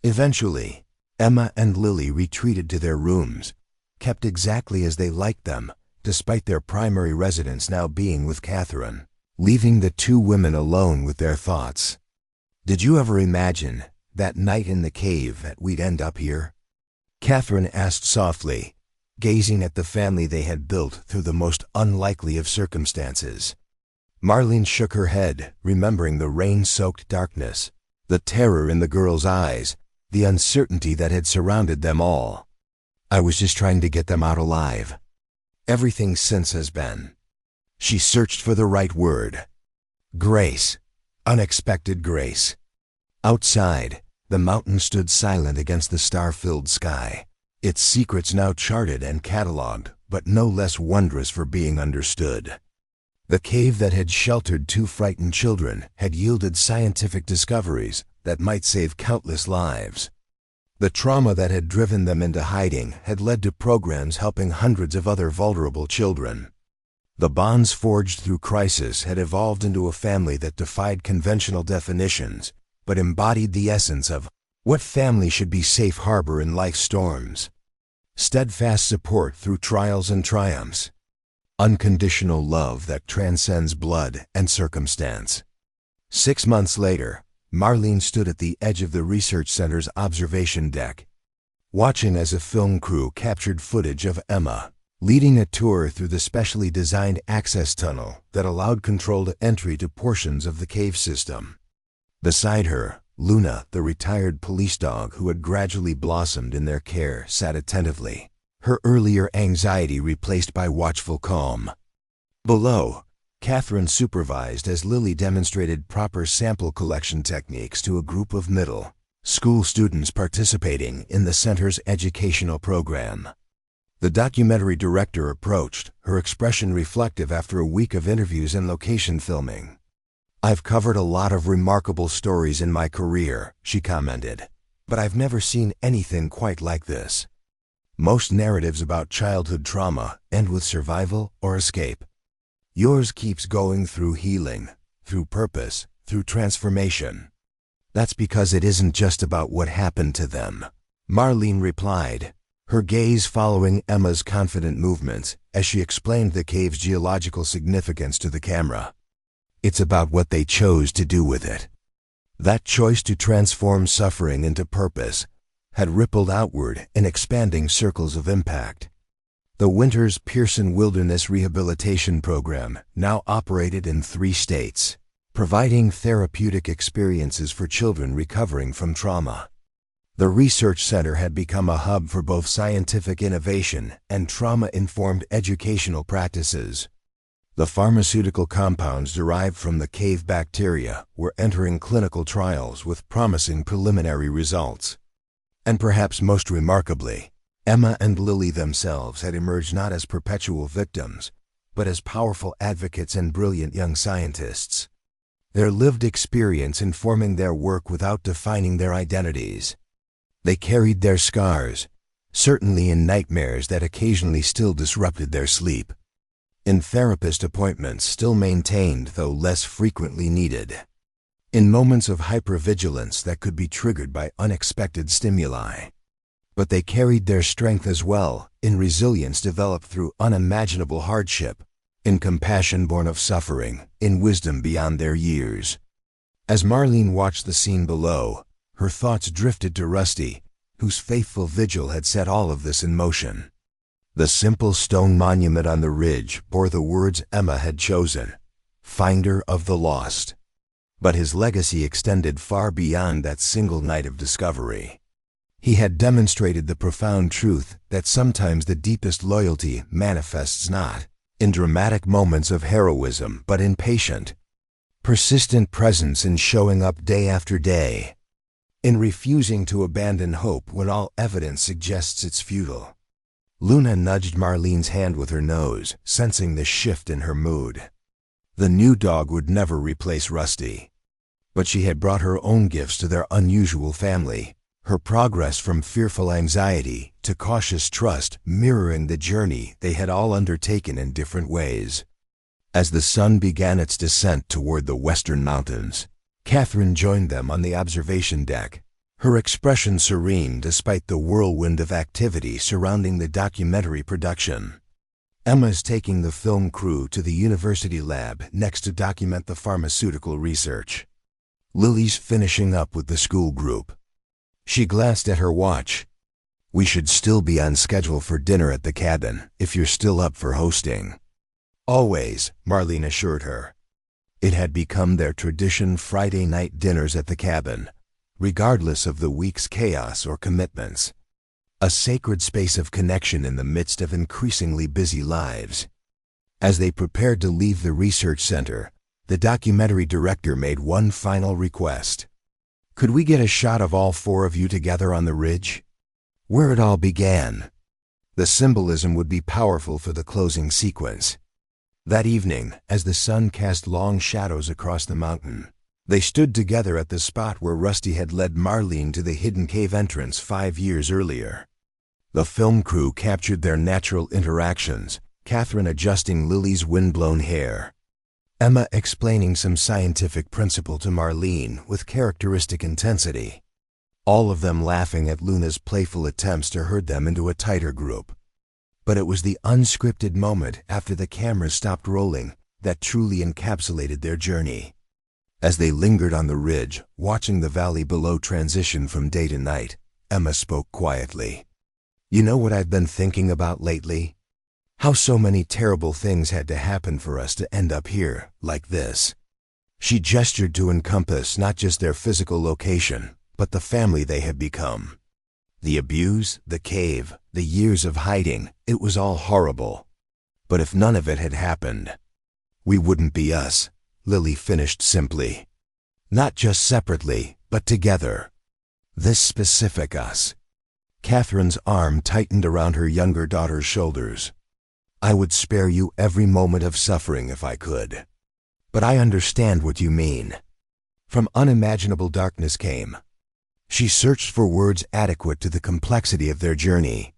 Eventually, Emma and Lily retreated to their rooms, kept exactly as they liked them, despite their primary residence now being with Catherine, leaving the two women alone with their thoughts. "Did you ever imagine that night in the cave that we'd end up here?" Catherine asked softly, gazing at the family they had built through the most unlikely of circumstances. Marlene shook her head, remembering the rain-soaked darkness, the terror in the girl's eyes, the uncertainty that had surrounded them all. "I was just trying to get them out alive. Everything since has been." She searched for the right word. Grace. Unexpected grace. Outside, the mountain stood silent against the star-filled sky, its secrets now charted and catalogued, but no less wondrous for being understood. The cave that had sheltered 2 frightened children had yielded scientific discoveries that might save countless lives. The trauma that had driven them into hiding had led to programs helping hundreds of other vulnerable children. The bonds forged through crisis had evolved into a family that defied conventional definitions, but embodied the essence of what family should be: safe harbor in life's storms, steadfast support through trials and triumphs, unconditional love that transcends blood and circumstance. 6 months later, Marlene stood at the edge of the research center's observation deck, watching as a film crew captured footage of Emma, leading a tour through the specially designed access tunnel that allowed controlled entry to portions of the cave system. Beside her, Luna, the retired police dog who had gradually blossomed in their care, sat attentively, her earlier anxiety replaced by watchful calm. Below, Catherine supervised as Lily demonstrated proper sample collection techniques to a group of middle school students participating in the center's educational program. The documentary director approached, her expression reflective after a week of interviews and location filming. "I've covered a lot of remarkable stories in my career," she commented, "but I've never seen anything quite like this. Most narratives about childhood trauma end with survival or escape. Yours keeps going through healing, through purpose, through transformation." "That's because it isn't just about what happened to them," Marlene replied, her gaze following Emma's confident movements as she explained the cave's geological significance to the camera. It's about what they chose to do with it. That choice to transform suffering into purpose had rippled outward in expanding circles of impact. The Winters Pearson Wilderness Rehabilitation Program now operated in 3 states, providing therapeutic experiences for children recovering from trauma. The research center had become a hub for both scientific innovation and trauma-informed educational practices. The pharmaceutical compounds derived from the cave bacteria were entering clinical trials with promising preliminary results. And perhaps most remarkably, Emma and Lily themselves had emerged not as perpetual victims, but as powerful advocates and brilliant young scientists. Their lived experience informing their work without defining their identities. They carried their scars, certainly in nightmares that occasionally still disrupted their sleep. In therapist appointments still maintained, though less frequently needed. In moments of hypervigilance that could be triggered by unexpected stimuli. But they carried their strength as well, in resilience developed through unimaginable hardship, in compassion born of suffering, in wisdom beyond their years. As Marlene watched the scene below, her thoughts drifted to Rusty, whose faithful vigil had set all of this in motion. The simple stone monument on the ridge bore the words Emma had chosen, "Finder of the Lost." But his legacy extended far beyond that single night of discovery. He had demonstrated the profound truth that sometimes the deepest loyalty manifests not in dramatic moments of heroism, but in patient, persistent presence, in showing up day after day, in refusing to abandon hope when all evidence suggests it's futile. Luna nudged Marlene's hand with her nose, sensing the shift in her mood. The new dog would never replace Rusty. But she had brought her own gifts to their unusual family, her progress from fearful anxiety to cautious trust mirroring the journey they had all undertaken in different ways. As the sun began its descent toward the western mountains, Catherine joined them on the observation deck, her expression serene despite the whirlwind of activity surrounding the documentary production. Emma's taking the film crew to the university lab next to document the pharmaceutical research. Lily's finishing up with the school group. She glanced at her watch. "We should still be on schedule for dinner at the cabin, if you're still up for hosting." "Always," Marlene assured her. It had become their tradition Friday night dinners at the cabin, regardless of the week's chaos or commitments. A sacred space of connection in the midst of increasingly busy lives. As they prepared to leave the research center, the documentary director made one final request. "Could we get a shot of all 4 of you together on the ridge? Where it all began." The symbolism would be powerful for the closing sequence. That evening, as the sun cast long shadows across the mountain, they stood together at the spot where Rusty had led Marlene to the hidden cave entrance 5 years earlier. The film crew captured their natural interactions, Catherine adjusting Lily's windblown hair, Emma explaining some scientific principle to Marlene with characteristic intensity, all of them laughing at Luna's playful attempts to herd them into a tighter group. But it was the unscripted moment after the cameras stopped rolling that truly encapsulated their journey. As they lingered on the ridge, watching the valley below transition from day to night, Emma spoke quietly. "You know what I've been thinking about lately? How so many terrible things had to happen for us to end up here, like this." She gestured to encompass not just their physical location, but the family they had become. The abuse, the cave, the years of hiding, it was all horrible. But if none of it had happened, we wouldn't be us, Lily finished simply. Not just separately, but together. This specific us. Catherine's arm tightened around her younger daughter's shoulders. "I would spare you every moment of suffering if I could. But I understand what you mean." From unimaginable darkness came. She searched for words adequate to the complexity of their journey.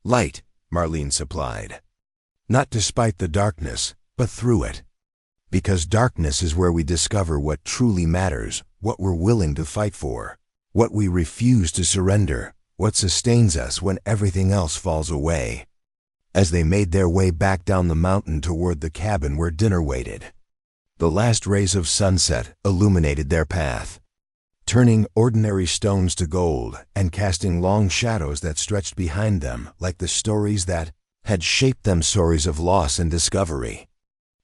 "Light," Marlene supplied. "Not despite the darkness, but through it. Because darkness is where we discover what truly matters, what we're willing to fight for, what we refuse to surrender, what sustains us when everything else falls away. As they made their way back down the mountain toward the cabin where dinner waited, the last rays of sunset illuminated their path, turning ordinary stones to gold and casting long shadows that stretched behind them like the stories that had shaped them, stories of loss and discovery,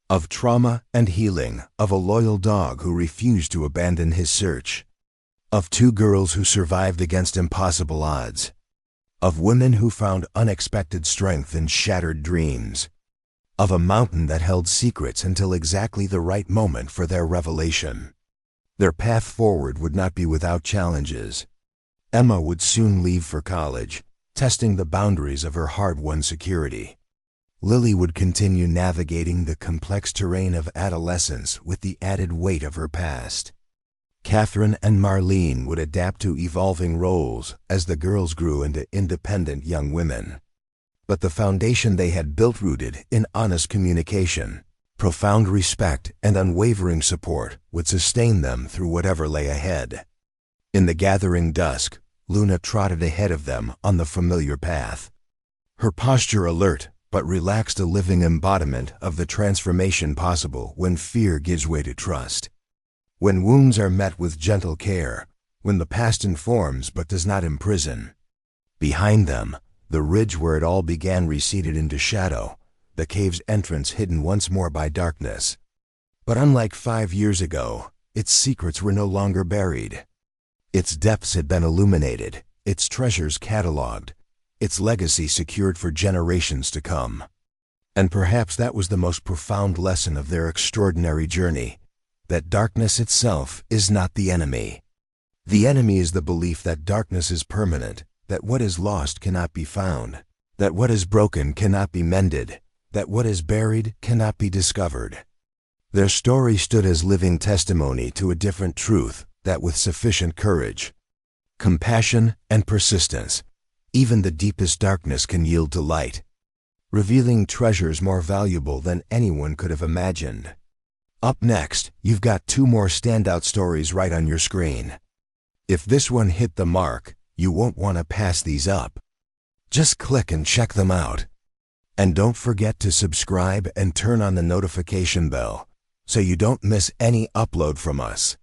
of trauma and healing, of a loyal dog who refused to abandon his search, of two girls who survived against impossible odds, of women who found unexpected strength in shattered dreams, of a mountain that held secrets until exactly the right moment for their revelation. Their path forward would not be without challenges. Emma would soon leave for college, testing the boundaries of her hard-won security. Lily would continue navigating the complex terrain of adolescence with the added weight of her past. Catherine and Marlene would adapt to evolving roles as the girls grew into independent young women. But the foundation they had built, rooted in honest communication, profound respect, and unwavering support, would sustain them through whatever lay ahead. In the gathering dusk, Luna trotted ahead of them on the familiar path, her posture alert but relaxed, a living embodiment of the transformation possible when fear gives way to trust. When wounds are met with gentle care, when the past informs but does not imprison. Behind them, the ridge where it all began receded into shadow, the cave's entrance hidden once more by darkness. But unlike 5 years ago, its secrets were no longer buried. Its depths had been illuminated, its treasures cataloged, its legacy secured for generations to come. And perhaps that was the most profound lesson of their extraordinary journey, that darkness itself is not the enemy. The enemy is the belief that darkness is permanent, that what is lost cannot be found, that what is broken cannot be mended, that what is buried cannot be discovered. Their story stood as living testimony to a different truth, that with sufficient courage, compassion, and persistence, even the deepest darkness can yield to light, revealing treasures more valuable than anyone could have imagined. Up next, you've got 2 more standout stories right on your screen. If this one hit the mark, you won't want to pass these up. Just click and check them out. And don't forget to subscribe and turn on the notification bell so you don't miss any upload from us.